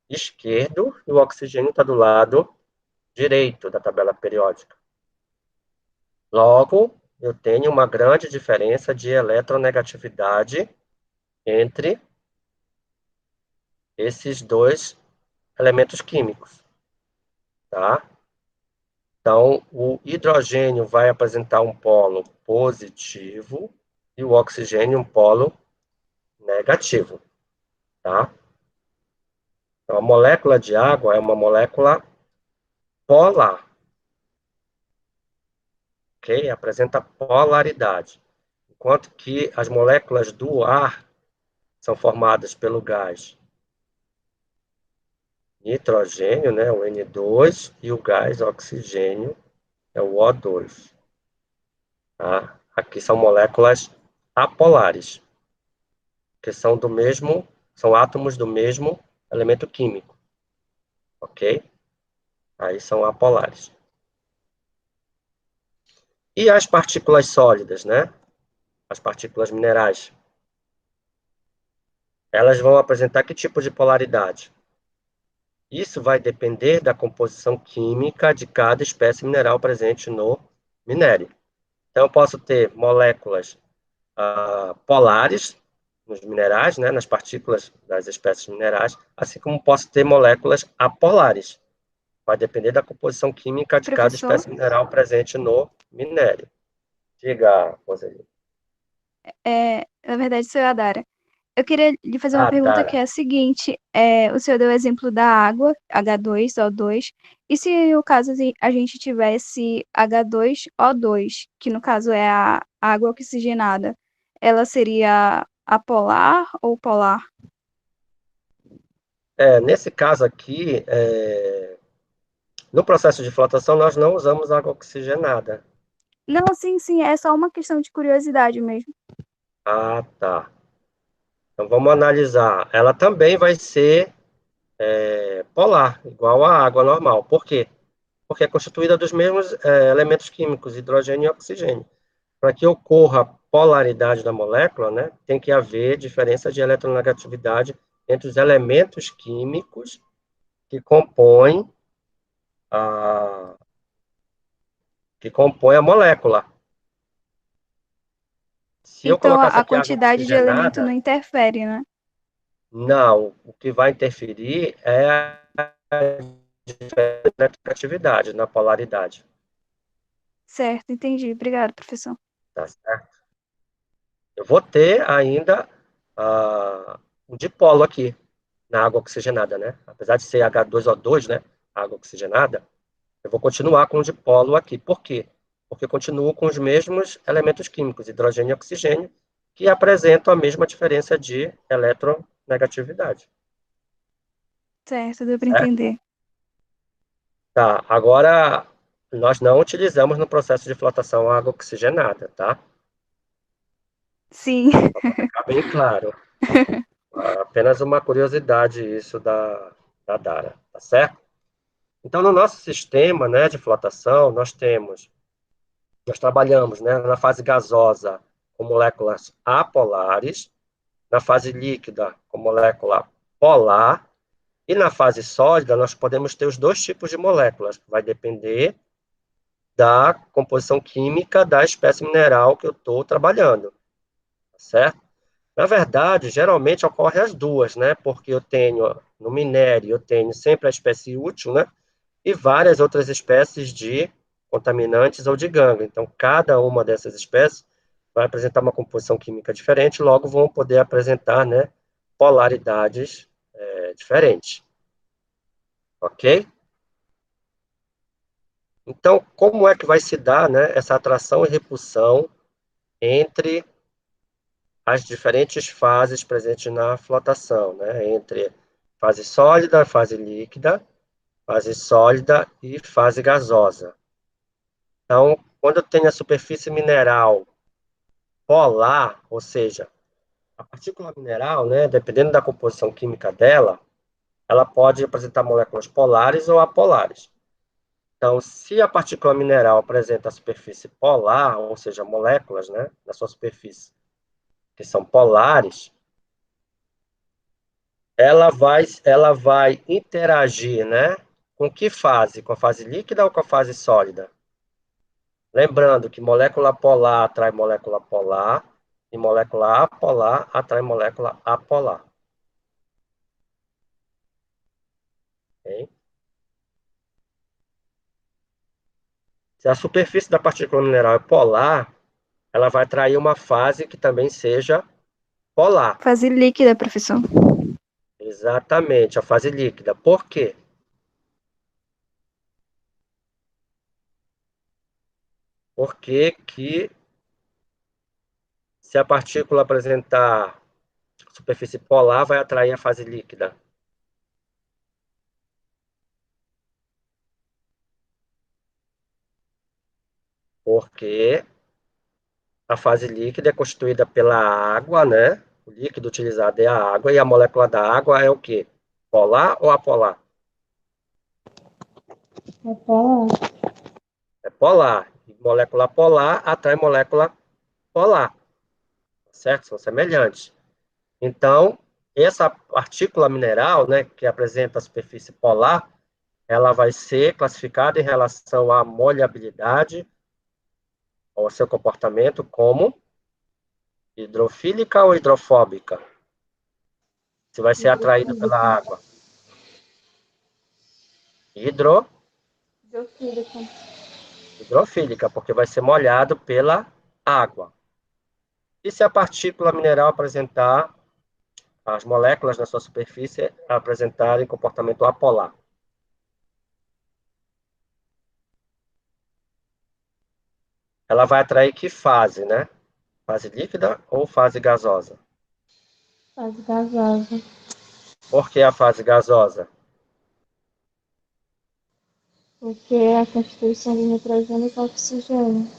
Speaker 1: esquerdo e o oxigênio está do lado direito da tabela periódica. Logo, eu tenho uma grande diferença de eletronegatividade entre esses dois elementos químicos, tá? Então, o hidrogênio vai apresentar um polo positivo e o oxigênio um polo negativo, tá? Então, a molécula de água é uma molécula polar, ok? Apresenta polaridade, enquanto que as moléculas do ar são formadas pelo gás nitrogênio, né, o N2, e o gás oxigênio, é o O2. Tá? Aqui são moléculas apolares, que são átomos do mesmo elemento químico, ok? Aí são apolares. E as partículas sólidas, né? As partículas minerais. Elas vão apresentar que tipo de polaridade? Isso vai depender da composição química de cada espécie mineral presente no minério. Então, eu posso ter moléculas polares nos minerais, né, nas partículas das espécies minerais, assim como posso ter moléculas apolares. Vai depender da composição química de cada
Speaker 5: Professor,
Speaker 1: espécie mineral presente no minério. Diga, Roseli.
Speaker 5: na verdade, senhor Adara, eu queria lhe fazer uma pergunta que
Speaker 1: Dara.
Speaker 5: é a seguinte: o senhor deu o exemplo da água, H2O2, e se no caso a gente tivesse H2O2, que no caso é a água oxigenada, ela seria apolar ou polar?
Speaker 1: Nesse caso aqui, no processo de flotação, nós não usamos água oxigenada.
Speaker 5: Não, sim, sim, é só uma questão de curiosidade mesmo.
Speaker 1: Ah, tá. Então, vamos analisar. Ela também vai ser polar, igual à água normal. Por quê? Porque é constituída dos mesmos elementos químicos, hidrogênio e oxigênio. Para que ocorra polaridade da molécula, né, tem que haver diferença de eletronegatividade entre os elementos químicos que compõem a, a molécula. Se eu
Speaker 5: Então,
Speaker 1: colocasse
Speaker 5: a
Speaker 1: aqui água
Speaker 5: quantidade de elemento não
Speaker 1: oxigenada,
Speaker 5: interfere, né?
Speaker 1: não, o que vai interferir é a eletronegatividade na polaridade.
Speaker 5: Certo, entendi. Obrigado, professor.
Speaker 1: Tá certo? Eu vou ter ainda um dipolo aqui na água oxigenada, né? Apesar de ser H2O2, né? Água oxigenada, eu vou continuar com o dipolo aqui. Por quê? Porque eu continuo com os mesmos elementos químicos, hidrogênio e oxigênio, que apresentam a mesma diferença de eletronegatividade.
Speaker 5: Certo, deu para
Speaker 1: Certo?
Speaker 5: entender.
Speaker 1: Tá, agora nós não utilizamos no processo de flotação água oxigenada, tá?
Speaker 5: Sim.
Speaker 1: Para ficar bem claro. Apenas uma curiosidade isso da Dara, tá certo? Então, no nosso sistema, né, de flotação, nós trabalhamos, né, na fase gasosa com moléculas apolares, na fase líquida com molécula polar, e na fase sólida nós podemos ter os dois tipos de moléculas, vai depender da composição química da espécie mineral que eu estou trabalhando, tá certo? Na verdade, geralmente ocorre as duas, né? Porque eu tenho, no minério, eu tenho sempre a espécie útil, né? E várias outras espécies de contaminantes ou de gangue. Então, cada uma dessas espécies vai apresentar uma composição química diferente, logo vão poder apresentar, né, polaridades diferentes. Ok? Então, como é que vai se dar, né, essa atração e repulsão entre as diferentes fases presentes na flotação, né, entre fase sólida, fase sólida e fase gasosa. Então, quando eu tenho a superfície mineral polar, ou seja, a partícula mineral, né, dependendo da composição química dela, ela pode apresentar moléculas polares ou apolares. Então, se a partícula mineral apresenta a superfície polar, ou seja, moléculas, né, na sua superfície, que são polares, ela vai interagir, né, com que fase? Com a fase líquida ou com a fase sólida? Lembrando que molécula polar atrai molécula polar e molécula apolar atrai molécula apolar. Ok? Se a superfície da partícula mineral é polar, ela vai atrair uma fase que também seja polar.
Speaker 5: Fase líquida, professor.
Speaker 1: Exatamente, a fase líquida. Por quê? Porque que se a partícula apresentar superfície polar, vai atrair a fase líquida. Porque a fase líquida é constituída pela água, né? O líquido utilizado é a água, e a molécula da água é o quê? Polar ou apolar?
Speaker 3: É polar.
Speaker 1: É polar. E molécula polar atrai molécula polar, certo? São semelhantes. Então, essa partícula mineral, né, que apresenta a superfície polar, ela vai ser classificada em relação à molhabilidade, ou ao seu comportamento, como hidrofílica ou hidrofóbica. Se vai ser atraído pela água. Hidrofílica, porque vai ser molhado pela água. E se a partícula mineral apresentar, as moléculas na sua superfície apresentarem comportamento apolar? Ela vai atrair que fase, né? Fase líquida ou fase gasosa?
Speaker 3: Fase gasosa.
Speaker 1: Por que a fase gasosa?
Speaker 3: Porque é a constituição de nitrogênio e oxigênio.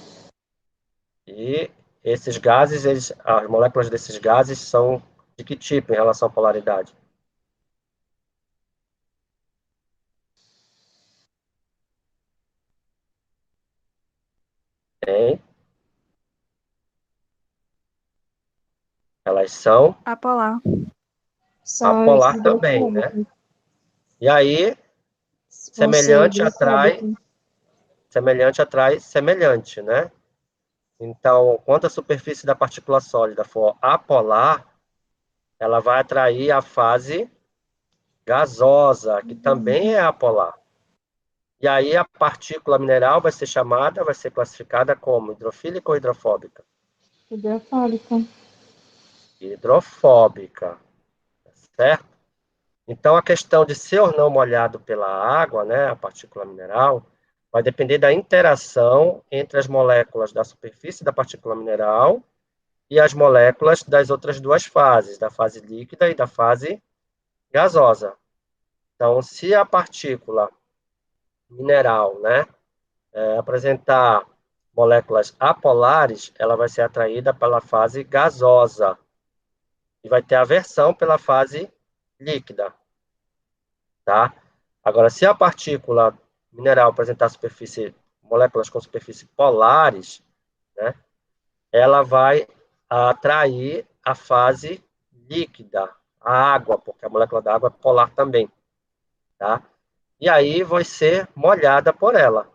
Speaker 1: E esses gases, as moléculas desses gases são de que tipo em relação à polaridade? Hein? Elas são
Speaker 5: Apolar.
Speaker 3: São
Speaker 1: apolar também, né? E aí, semelhante atrai semelhante, né? Então, quando a superfície da partícula sólida for apolar, ela vai atrair a fase gasosa, que também é apolar. E aí a partícula mineral vai ser classificada como hidrofílica ou hidrofóbica?
Speaker 3: Hidrofóbica.
Speaker 1: Hidrofóbica, certo? Então, a questão de ser ou não molhado pela água, né, a partícula mineral, vai depender da interação entre as moléculas da superfície da partícula mineral e as moléculas das outras duas fases, da fase líquida e da fase gasosa. Então, se a partícula mineral, né, apresentar moléculas apolares, ela vai ser atraída pela fase gasosa e vai ter aversão pela fase líquida, tá? Agora, se a partícula mineral apresentar moléculas com superfície polares, né, ela vai atrair a fase líquida, a água, porque a molécula da água é polar também, tá? E aí vai ser molhada por ela.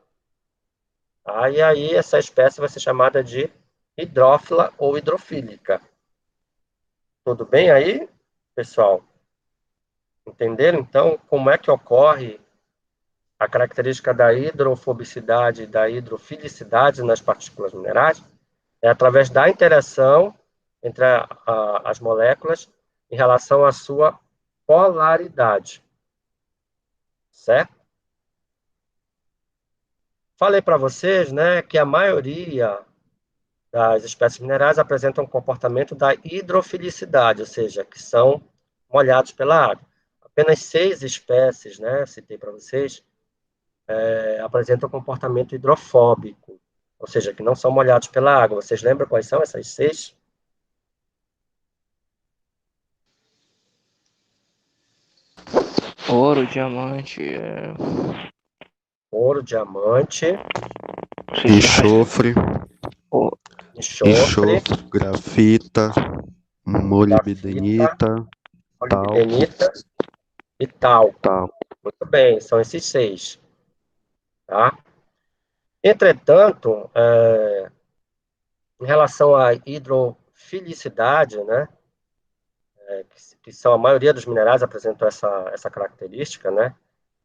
Speaker 1: Tá? E aí essa espécie vai ser chamada de hidrófila ou hidrofílica. Tudo bem aí, pessoal? Entenderam, então, como é que ocorre a característica da hidrofobicidade e da hidrofilicidade nas partículas minerais? É através da interação entre as moléculas em relação à sua polaridade, certo? Falei para vocês, né, que a maioria das espécies minerais apresentam um comportamento da hidrofilicidade, ou seja, que são molhados pela água. Apenas 6 espécies, né, citei para vocês, apresentam comportamento hidrofóbico, ou seja, que não são molhados pela água. Vocês lembram quais são essas 6?
Speaker 2: Ouro, diamante,
Speaker 1: Ouro, diamante,
Speaker 6: Enxofre,
Speaker 1: enxofre,
Speaker 6: grafita, molibdenita,
Speaker 1: molibdenita e talco.
Speaker 6: tal.
Speaker 1: Muito bem, são esses 6. Tá? Entretanto, em relação à hidrofilicidade, né, que são a maioria dos minerais apresentam essa característica, né,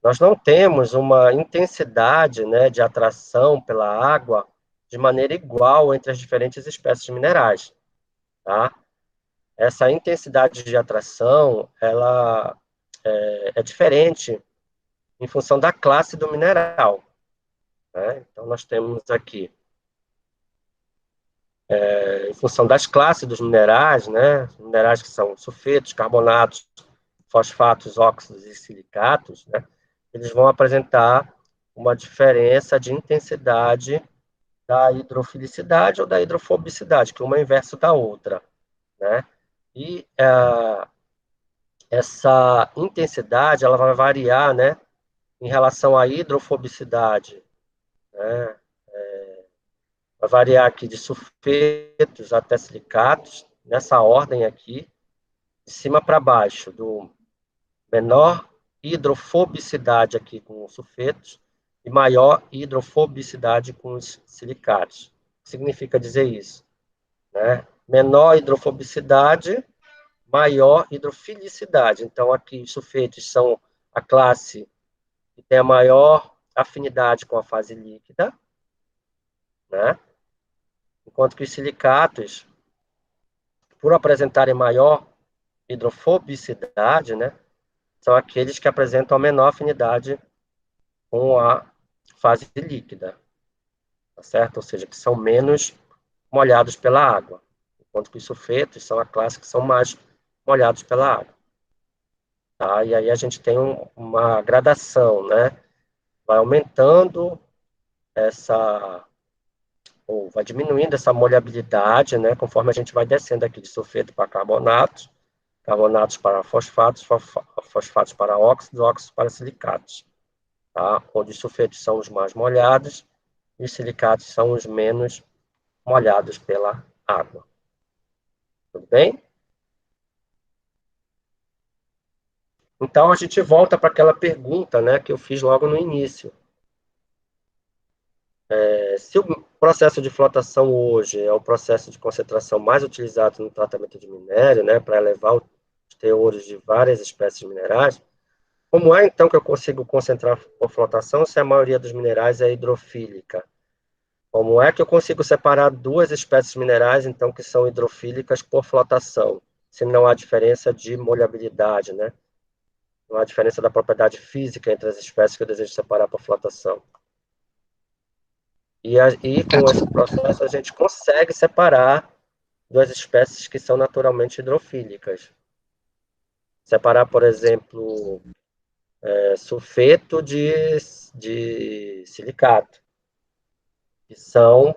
Speaker 1: nós não temos uma intensidade, né, de atração pela água de maneira igual entre as diferentes espécies minerais, tá? Essa intensidade de atração, ela é diferente em função da classe do mineral, né? Então, nós temos aqui, em função das classes dos minerais, né, minerais que são sulfetos, carbonatos, fosfatos, óxidos e silicatos, né, eles vão apresentar uma diferença de intensidade da hidrofilicidade ou da hidrofobicidade, que uma é inverso da outra, né? E essa intensidade, ela vai variar, né, em relação à hidrofobicidade, né? Vai variar aqui de sulfetos até silicatos, nessa ordem aqui, de cima para baixo, do menor hidrofobicidade aqui com os sulfetos e maior hidrofobicidade com os silicatos. O que significa dizer isso? Né? Menor hidrofobicidade, maior hidrofilicidade. Então, aqui os sulfetos são a classe que tem a maior afinidade com a fase líquida, né? Enquanto que os silicatos, por apresentarem maior hidrofobicidade, né, são aqueles que apresentam a menor afinidade com a fase líquida, tá certo? Ou seja, que são menos molhados pela água, enquanto que os sulfetos são a classe que são mais molhados pela água. Tá? E aí a gente tem uma gradação, né? Vai aumentando ou vai diminuindo essa molhabilidade, né? Conforme a gente vai descendo aqui de sulfeto para carbonatos, carbonatos para fosfatos, fosfatos para óxidos, óxidos para silicatos, tá? Onde os sulfetos são os mais molhados e os silicatos são os menos molhados pela água. Tudo bem? Então, a gente volta para aquela pergunta, né, que eu fiz logo no início. Se o processo de flotação hoje é o processo de concentração mais utilizado no tratamento de minério, né, para elevar os teores de várias espécies minerais, como é, então, que eu consigo concentrar por flotação se a maioria dos minerais é hidrofílica? Como é que eu consigo separar duas espécies minerais, então, que são hidrofílicas por flotação, se não há diferença de molhabilidade, né? Não há diferença da propriedade física entre as espécies que eu desejo separar por flotação. E com esse processo a gente consegue separar duas espécies que são naturalmente hidrofílicas. Separar, por exemplo, sulfeto de silicato, que são,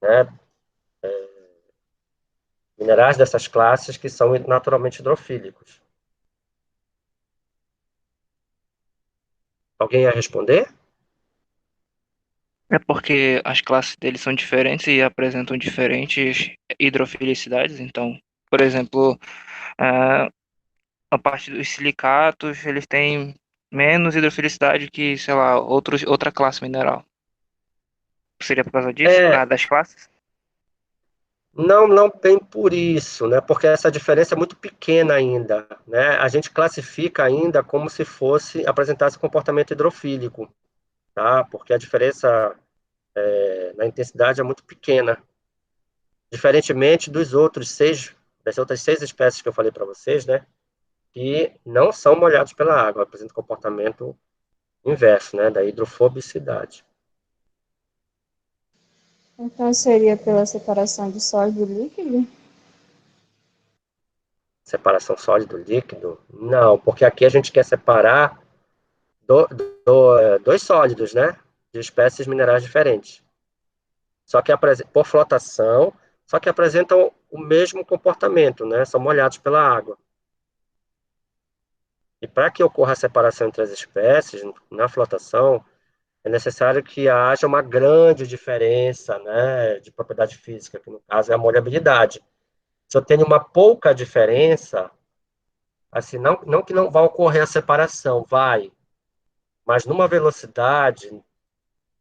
Speaker 1: né, minerais dessas classes que são naturalmente hidrofílicos. Alguém ia responder?
Speaker 2: É porque as classes deles são diferentes e apresentam diferentes hidrofilicidades. Então, por exemplo, a a parte dos silicatos, eles têm menos hidrofilicidade que, sei lá, outra classe mineral. Seria por causa disso,
Speaker 1: É,
Speaker 2: das classes?
Speaker 1: não tem por isso, né? Porque essa diferença é muito pequena ainda, né? A gente classifica ainda como se fosse apresentasse comportamento hidrofílico, tá? Porque a diferença na intensidade é muito pequena, diferentemente das outras seis espécies que eu falei para vocês, né? Que não são molhados pela água, apresentam comportamento inverso, né? Da hidrofobicidade.
Speaker 3: Então seria pela separação de sólido e líquido?
Speaker 1: Separação sólido-líquido? Não, porque aqui a gente quer separar dois sólidos, né? De espécies minerais diferentes. Só que por flotação, só que apresentam o mesmo comportamento, né? São molhados pela água. E para que ocorra a separação entre as espécies na flotação, é necessário que haja uma grande diferença, né, de propriedade física, que no caso é a molhabilidade. Se eu tenho uma pouca diferença, assim, não que não vá ocorrer a separação, vai, mas numa velocidade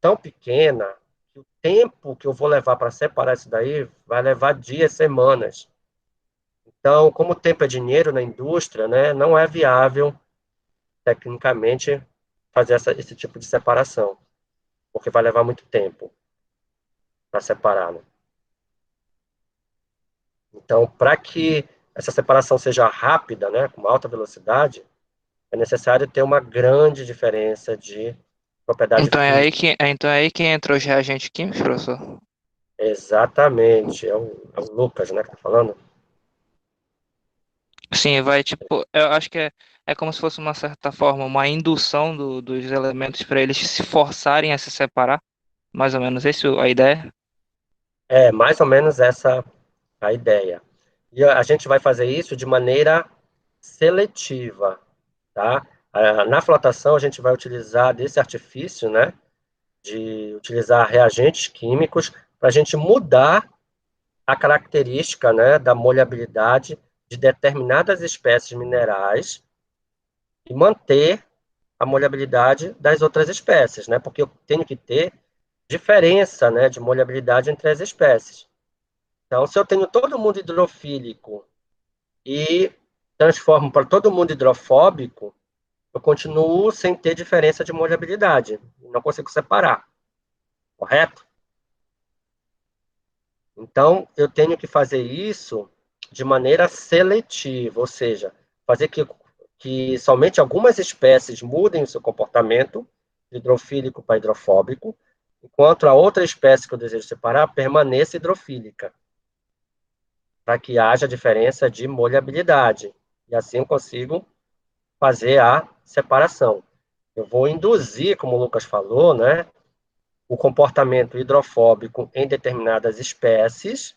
Speaker 1: tão pequena, que o tempo que eu vou levar para separar isso daí vai levar dias, semanas. Então, como o tempo é dinheiro na indústria, né, não é viável, tecnicamente, fazer esse tipo de separação, porque vai levar muito tempo para separar, né? Então, para que essa separação seja rápida, né, com alta velocidade, é necessário ter uma grande diferença de propriedade física.
Speaker 2: Então é aí que entra os reagentes químicos, professor?
Speaker 1: Exatamente, é o Lucas, né, que está falando?
Speaker 2: Sim, vai tipo, eu acho que é como se fosse uma certa forma, uma indução dos elementos para eles se forçarem a se separar. Mais ou menos essa a ideia.
Speaker 1: É mais ou menos essa a ideia. E a gente vai fazer isso de maneira seletiva, tá? Na flotação, a gente vai utilizar desse artifício, né, de utilizar reagentes químicos para a gente mudar a característica, né, da molhabilidade de determinadas espécies minerais e manter a molhabilidade das outras espécies, né? Porque eu tenho que ter diferença, né, de molhabilidade entre as espécies. Então, se eu tenho todo mundo hidrofílico e transformo para todo mundo hidrofóbico, eu continuo sem ter diferença de molhabilidade. Não consigo separar. Correto? Então, eu tenho que fazer isso de maneira seletiva, ou seja, fazer que somente algumas espécies mudem o seu comportamento, de hidrofílico para hidrofóbico, enquanto a outra espécie que eu desejo separar permaneça hidrofílica, para que haja diferença de molhabilidade. E assim eu consigo fazer a separação. Eu vou induzir, como o Lucas falou, né, o comportamento hidrofóbico em determinadas espécies,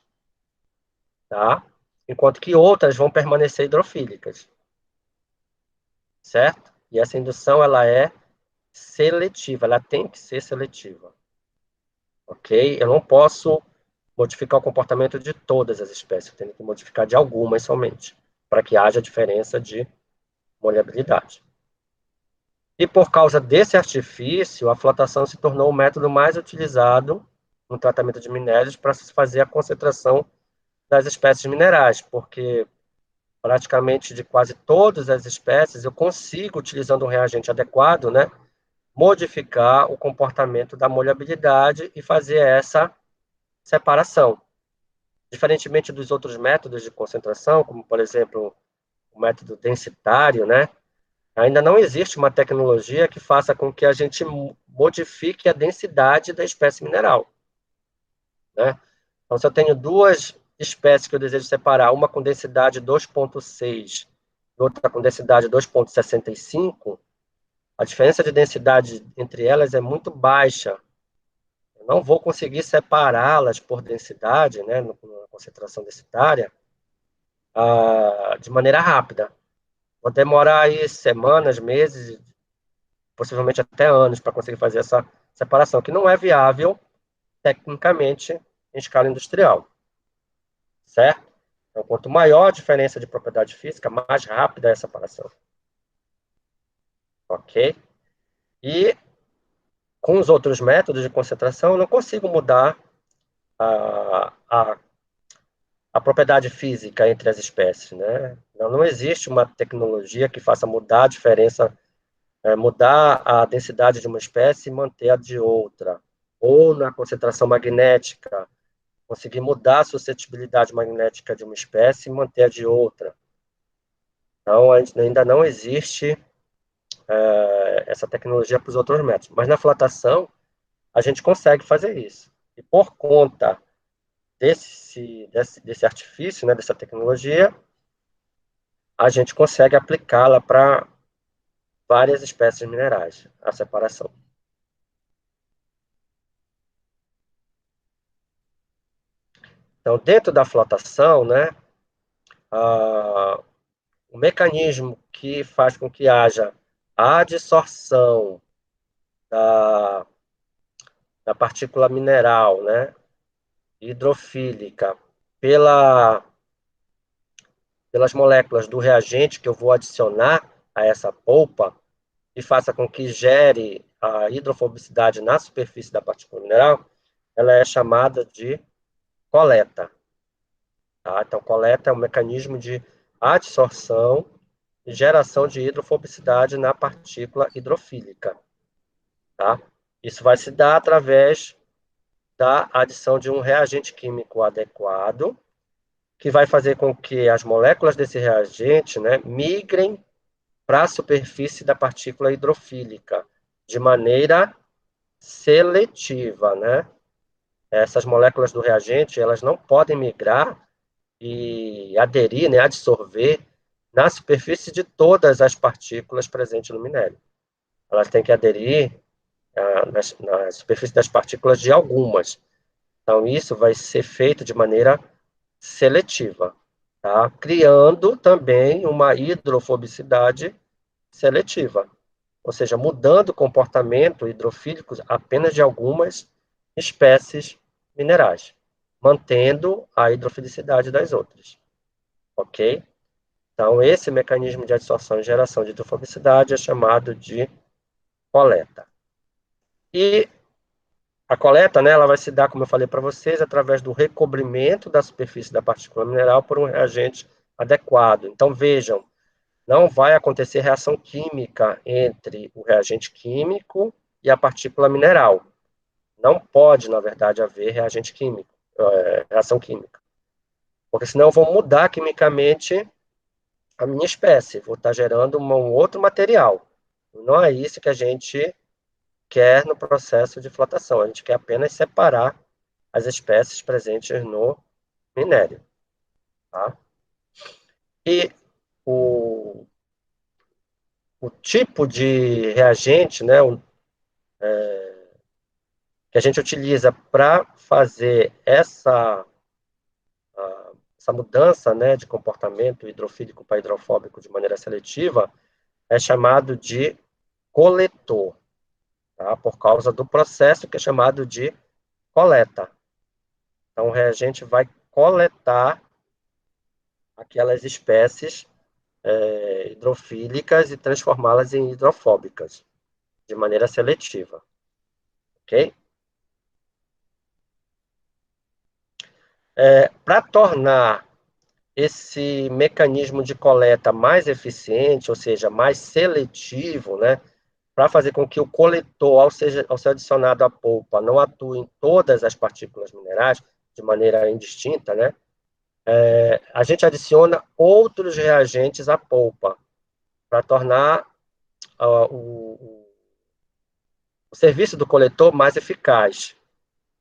Speaker 1: tá? Enquanto que outras vão permanecer hidrofílicas, certo? E essa indução, ela é seletiva, ela tem que ser seletiva, ok? Eu não posso modificar o comportamento de todas as espécies, eu tenho que modificar de algumas somente, para que haja diferença de molhabilidade. E por causa desse artifício, a flotação se tornou o método mais utilizado no tratamento de minérios para se fazer a concentração das espécies minerais, porque praticamente de quase todas as espécies eu consigo, utilizando um reagente adequado, né, modificar o comportamento da molhabilidade e fazer essa separação. Diferentemente dos outros métodos de concentração, como, por exemplo, o método densitário, né, ainda não existe uma tecnologia que faça com que a gente modifique a densidade da espécie mineral, né? Então, se eu tenho duas espécies que eu desejo separar, uma com densidade 2,6 e outra com densidade 2,65, a diferença de densidade entre elas é muito baixa. Eu não vou conseguir separá-las por densidade, né, na concentração densitária, de maneira rápida. Vou demorar aí semanas, meses, possivelmente até anos para conseguir fazer essa separação, que não é viável tecnicamente em escala industrial, certo? Então, quanto maior a diferença de propriedade física, mais rápida é a separação. Ok? E com os outros métodos de concentração, eu não consigo mudar a propriedade física entre as espécies, né? Não existe uma tecnologia que faça mudar a diferença, mudar a densidade de uma espécie e manter a de outra. Ou na concentração magnética, conseguir mudar a suscetibilidade magnética de uma espécie e manter a de outra. Então, ainda não existe essa tecnologia para os outros métodos. Mas na flotação, a gente consegue fazer isso. E por conta desse artifício, né, dessa tecnologia, a gente consegue aplicá-la para várias espécies minerais, a separação. Então, dentro da flotação, né, o mecanismo que faz com que haja a adsorção da partícula mineral, né, hidrofílica, pelas moléculas do reagente que eu vou adicionar a essa polpa, e faça com que gere a hidrofobicidade na superfície da partícula mineral, ela é chamada de coleta. Tá? Então, coleta é um mecanismo de adsorção e geração de hidrofobicidade na partícula hidrofílica. Tá? Isso vai se dar através da adição de um reagente químico adequado, que vai fazer com que as moléculas desse reagente, né, migrem para a superfície da partícula hidrofílica, de maneira seletiva, né? Essas moléculas do reagente, elas não podem migrar e aderir, né, absorver na superfície de todas as partículas presentes no minério. Elas têm que aderir na superfície das partículas de algumas. Então, isso vai ser feito de maneira seletiva, tá? Criando também uma hidrofobicidade seletiva, ou seja, mudando o comportamento hidrofílico apenas de algumas espécies minerais, mantendo a hidrofilicidade das outras, ok? Então, esse mecanismo de adsorção e geração de hidrofobicidade é chamado de coleta. E a coleta, né, ela vai se dar, como eu falei para vocês, através do recobrimento da superfície da partícula mineral por um reagente adequado. Então, vejam, não vai acontecer reação química entre o reagente químico e a partícula mineral. Não pode, na verdade, haver reagente químico, reação química. Porque senão eu vou mudar quimicamente a minha espécie, vou estar gerando um outro material. Não é isso que a gente quer no processo de flotação. A gente quer apenas separar as espécies presentes no minério. Tá? E o tipo de reagente, né, que a gente utiliza para fazer essa mudança, né, de comportamento hidrofílico para hidrofóbico de maneira seletiva é chamado de coletor, tá? Por causa do processo que é chamado de coleta. Então, o reagente vai coletar aquelas espécies hidrofílicas e transformá-las em hidrofóbicas de maneira seletiva, ok? Para tornar esse mecanismo de coleta mais eficiente, ou seja, mais seletivo, né, para fazer com que o coletor, ao ser adicionado à polpa, não atue em todas as partículas minerais de maneira indistinta, né, a gente adiciona outros reagentes à polpa para tornar o serviço do coletor mais eficaz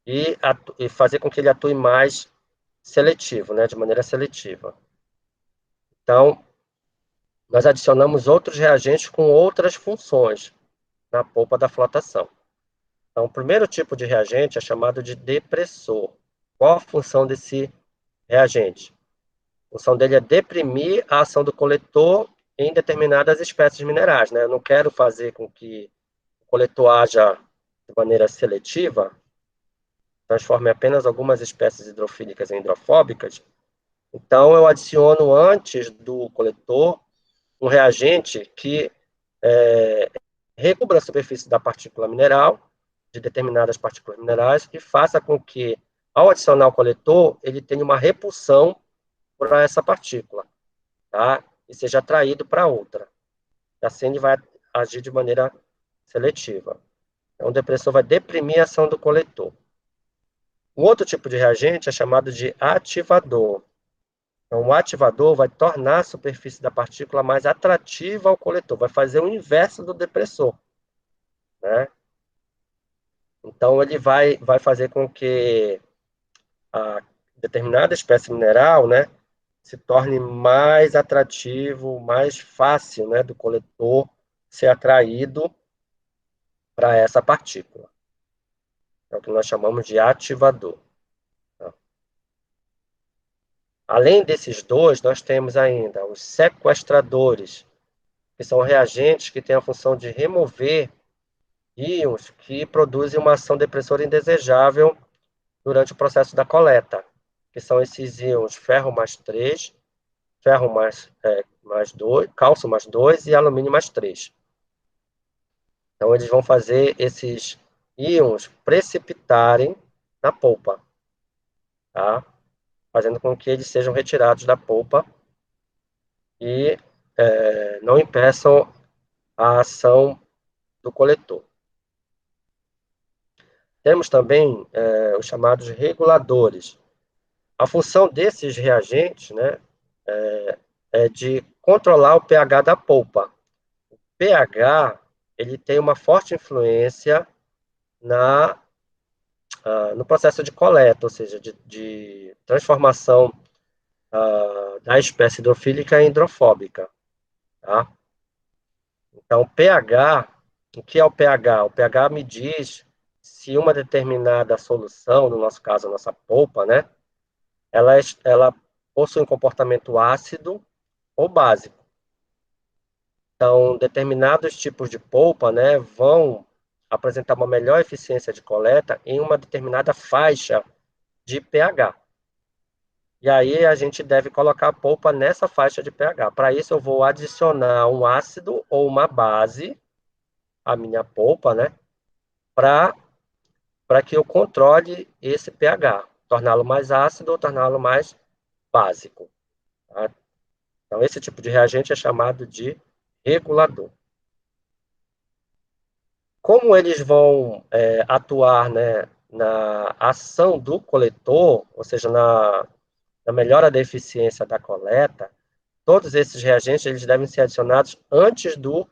Speaker 1: e fazer com que ele atue mais seletivo, né, de maneira seletiva. Então, nós adicionamos outros reagentes com outras funções na polpa da flotação. Então, o primeiro tipo de reagente é chamado de depressor. Qual a função desse reagente? A função dele é deprimir a ação do coletor em determinadas espécies minerais, né? Eu não quero fazer com que o coletor haja de maneira seletiva, transforme apenas algumas espécies hidrofílicas em hidrofóbicas. Então, eu adiciono antes do coletor um reagente que recubra a superfície da partícula mineral, de determinadas partículas minerais, e faça com que, ao adicionar o coletor, ele tenha uma repulsão por essa partícula, tá? E seja atraído para outra. E assim ele vai agir de maneira seletiva. Então, o depressor vai deprimir a ação do coletor. Um outro tipo de reagente é chamado de ativador. Então, o ativador vai tornar a superfície da partícula mais atrativa ao coletor, vai fazer o inverso do depressor, né? Então, ele vai fazer com que a determinada espécie mineral, né, se torne mais atrativo, mais fácil, né, do coletor ser atraído para essa partícula. É o que nós chamamos de ativador. Além desses dois, nós temos ainda os sequestradores, que são reagentes que têm a função de remover íons que produzem uma ação depressora indesejável durante o processo da coleta, que são esses íons ferro mais 3, ferro mais 2, cálcio mais 2 e alumínio mais 3. Então, eles vão fazer esses íons precipitarem na polpa, tá? Fazendo com que eles sejam retirados da polpa e não impeçam a ação do coletor. Temos também os chamados reguladores. A função desses reagentes, né, é de controlar o pH da polpa. O pH ele tem uma forte influência no processo de coleta, ou seja, de transformação da espécie hidrofílica em hidrofóbica. Tá? Então, pH, o que é o pH? O pH me diz se uma determinada solução, no nosso caso, a nossa polpa, né, ela possui um comportamento ácido ou básico. Então, determinados tipos de polpa, né, vão apresentar uma melhor eficiência de coleta em uma determinada faixa de pH. E aí a gente deve colocar a polpa nessa faixa de pH. Para isso eu vou adicionar um ácido ou uma base à minha polpa, né? Para que eu controle esse pH, torná-lo mais ácido ou torná-lo mais básico. Tá? Então esse tipo de reagente é chamado de regulador. Como eles vão atuar, né, na ação do coletor, ou seja, na melhora da eficiência da coleta, todos esses reagentes eles devem ser adicionados antes do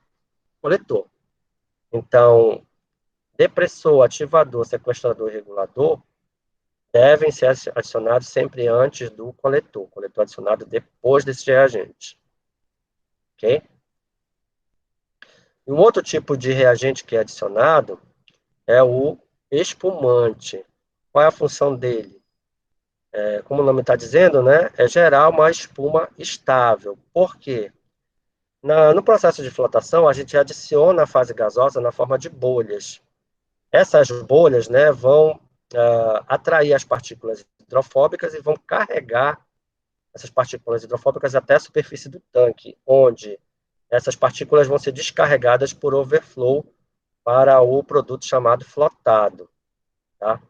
Speaker 1: coletor. Então, depressor, ativador, sequestrador e regulador devem ser adicionados sempre antes do coletor. O coletor adicionado depois desses reagentes. Ok? E um outro tipo de reagente que é adicionado é o espumante. Qual é a função dele? Como o nome está dizendo, né, é gerar uma espuma estável. Por quê? No processo de flotação, a gente adiciona a fase gasosa na forma de bolhas. Essas bolhas, né, vão atrair as partículas hidrofóbicas e vão carregar essas partículas hidrofóbicas até a superfície do tanque, onde essas partículas vão ser descarregadas por overflow para o produto chamado flotado. Tá?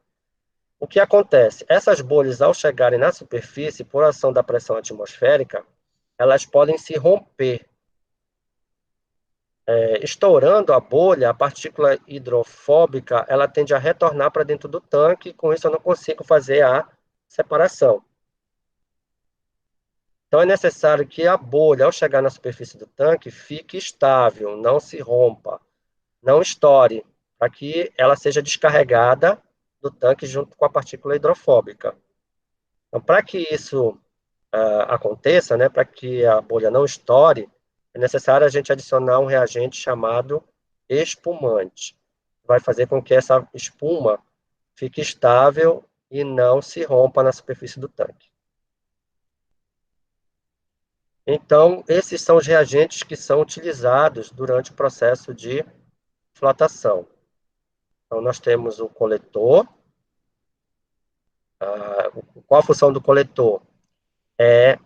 Speaker 1: O que acontece? Essas bolhas, ao chegarem na superfície, por ação da pressão atmosférica, elas podem se romper. Estourando a bolha, a partícula hidrofóbica, ela tende a retornar para dentro do tanque, e com isso eu não consigo fazer a separação. Então é necessário que a bolha, ao chegar na superfície do tanque, fique estável, não se rompa, não estoure, para que ela seja descarregada do tanque junto com a partícula hidrofóbica. Então, para que isso aconteça, né, para que a bolha não estoure, é necessário a gente adicionar um reagente chamado espumante. Vai fazer com que essa espuma fique estável e não se rompa na superfície do tanque. Então, esses são os reagentes que são utilizados durante o processo de flotação. Então, nós temos o coletor. Qual a função do coletor? É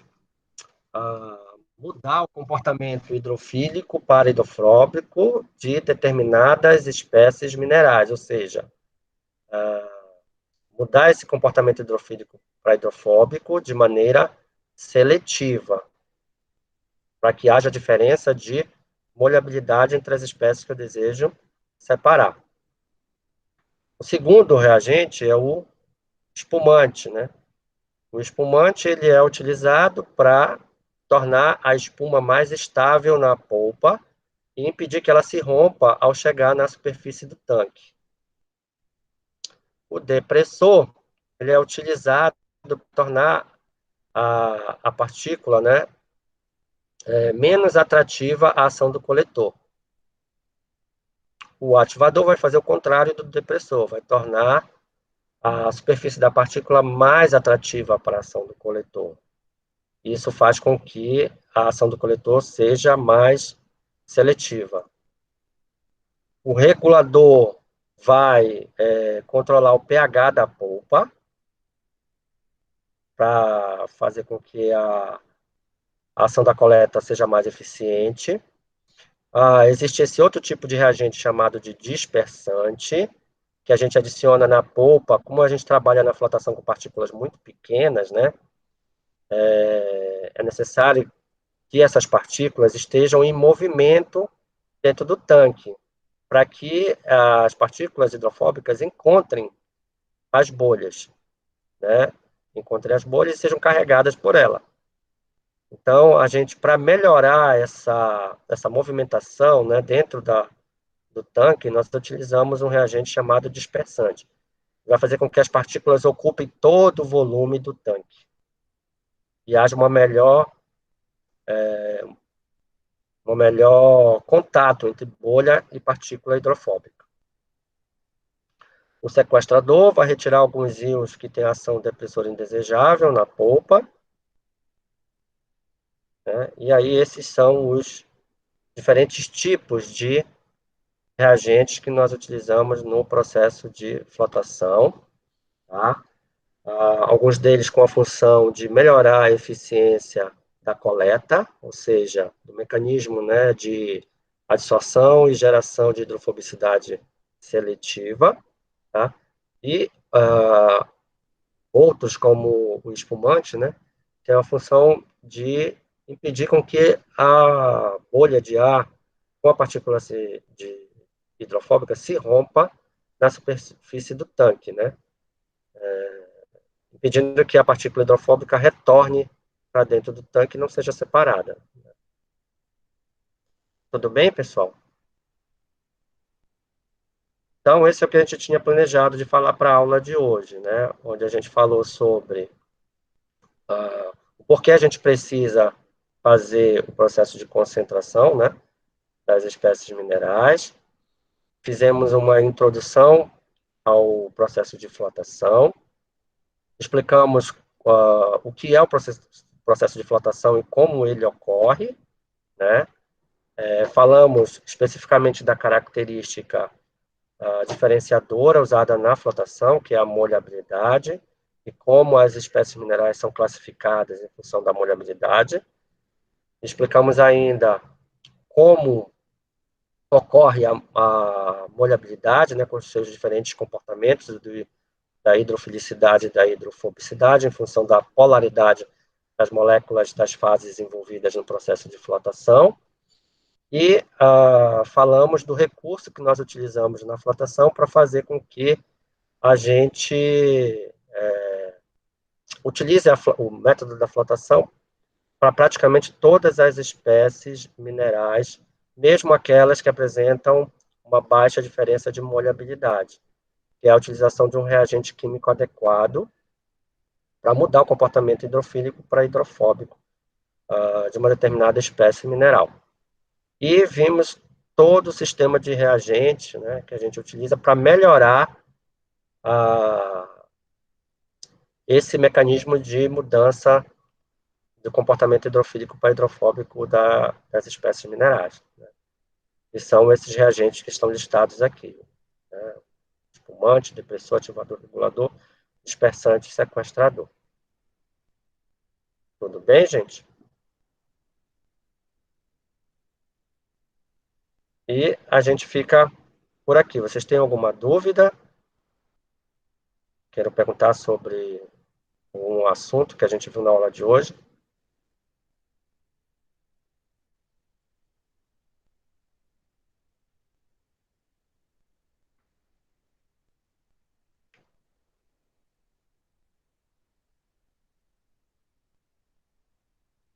Speaker 1: mudar o comportamento hidrofílico para hidrofóbico de determinadas espécies minerais, ou seja, mudar esse comportamento hidrofílico para hidrofóbico de maneira seletiva, para que haja diferença de molhabilidade entre as espécies que eu desejo separar. O segundo reagente é o espumante, né? O espumante ele é utilizado para tornar a espuma mais estável na polpa e impedir que ela se rompa ao chegar na superfície do tanque. O depressor ele é utilizado para tornar a partícula, né, menos atrativa à ação do coletor. O ativador vai fazer o contrário do depressor, vai tornar a superfície da partícula mais atrativa para a ação do coletor. Isso faz com que a ação do coletor seja mais seletiva. O regulador vai controlar o pH da polpa para fazer com que a ação da coleta seja mais eficiente. Existe esse outro tipo de reagente chamado de dispersante, que a gente adiciona na polpa. Como a gente trabalha na flotação com partículas muito pequenas, né, é necessário que essas partículas estejam em movimento dentro do tanque, para que as partículas hidrofóbicas encontrem as bolhas, né? Encontrem as bolhas e sejam carregadas por ela. Então, a gente, para melhorar essa movimentação, né, dentro do tanque, nós utilizamos um reagente chamado dispersante. Vai fazer com que as partículas ocupem todo o volume do tanque e haja um melhor contato entre bolha e partícula hidrofóbica. O sequestrador vai retirar alguns íons que têm ação depressora indesejável na polpa, né? E aí esses são os diferentes tipos de reagentes que nós utilizamos no processo de flotação, tá? alguns deles com a função de melhorar a eficiência da coleta, ou seja, do mecanismo, né, de adsorção e geração de hidrofobicidade seletiva, tá? E outros, como o espumante, né, tem a função de impedir com que a bolha de ar com a partícula hidrofóbica se rompa na superfície do tanque, né, impedindo que a partícula hidrofóbica retorne para dentro do tanque e não seja separada. Tudo bem, pessoal? Então, esse é o que a gente tinha planejado de falar para a aula de hoje, né, onde a gente falou sobre o porquê a gente precisa fazer o processo de concentração, né, das espécies minerais. Fizemos uma introdução ao processo de flotação, explicamos o que é o processo de flotação e como ele ocorre, né? Falamos especificamente da característica diferenciadora usada na flotação, que é a molhabilidade, e como as espécies minerais são classificadas em função da molhabilidade. Explicamos ainda como ocorre a molhabilidade, né, com os seus diferentes comportamentos da hidrofilicidade e da hidrofobicidade, em função da polaridade das moléculas das fases envolvidas no processo de flotação. E falamos do recurso que nós utilizamos na flotação para fazer com que a gente utilize o método da flotação para praticamente todas as espécies minerais, mesmo aquelas que apresentam uma baixa diferença de molhabilidade, que é a utilização de um reagente químico adequado para mudar o comportamento hidrofílico para hidrofóbico de uma determinada espécie mineral. E vimos todo o sistema de reagente, né, que a gente utiliza para melhorar esse mecanismo de mudança do comportamento hidrofílico para hidrofóbico das espécies minerais, né? E são esses reagentes que estão listados aqui, né? Espumante, depressor, ativador, regulador, dispersante e sequestrador. Tudo bem, gente? E a gente fica por aqui. Vocês têm alguma dúvida? Quero perguntar sobre um assunto que a gente viu na aula de hoje.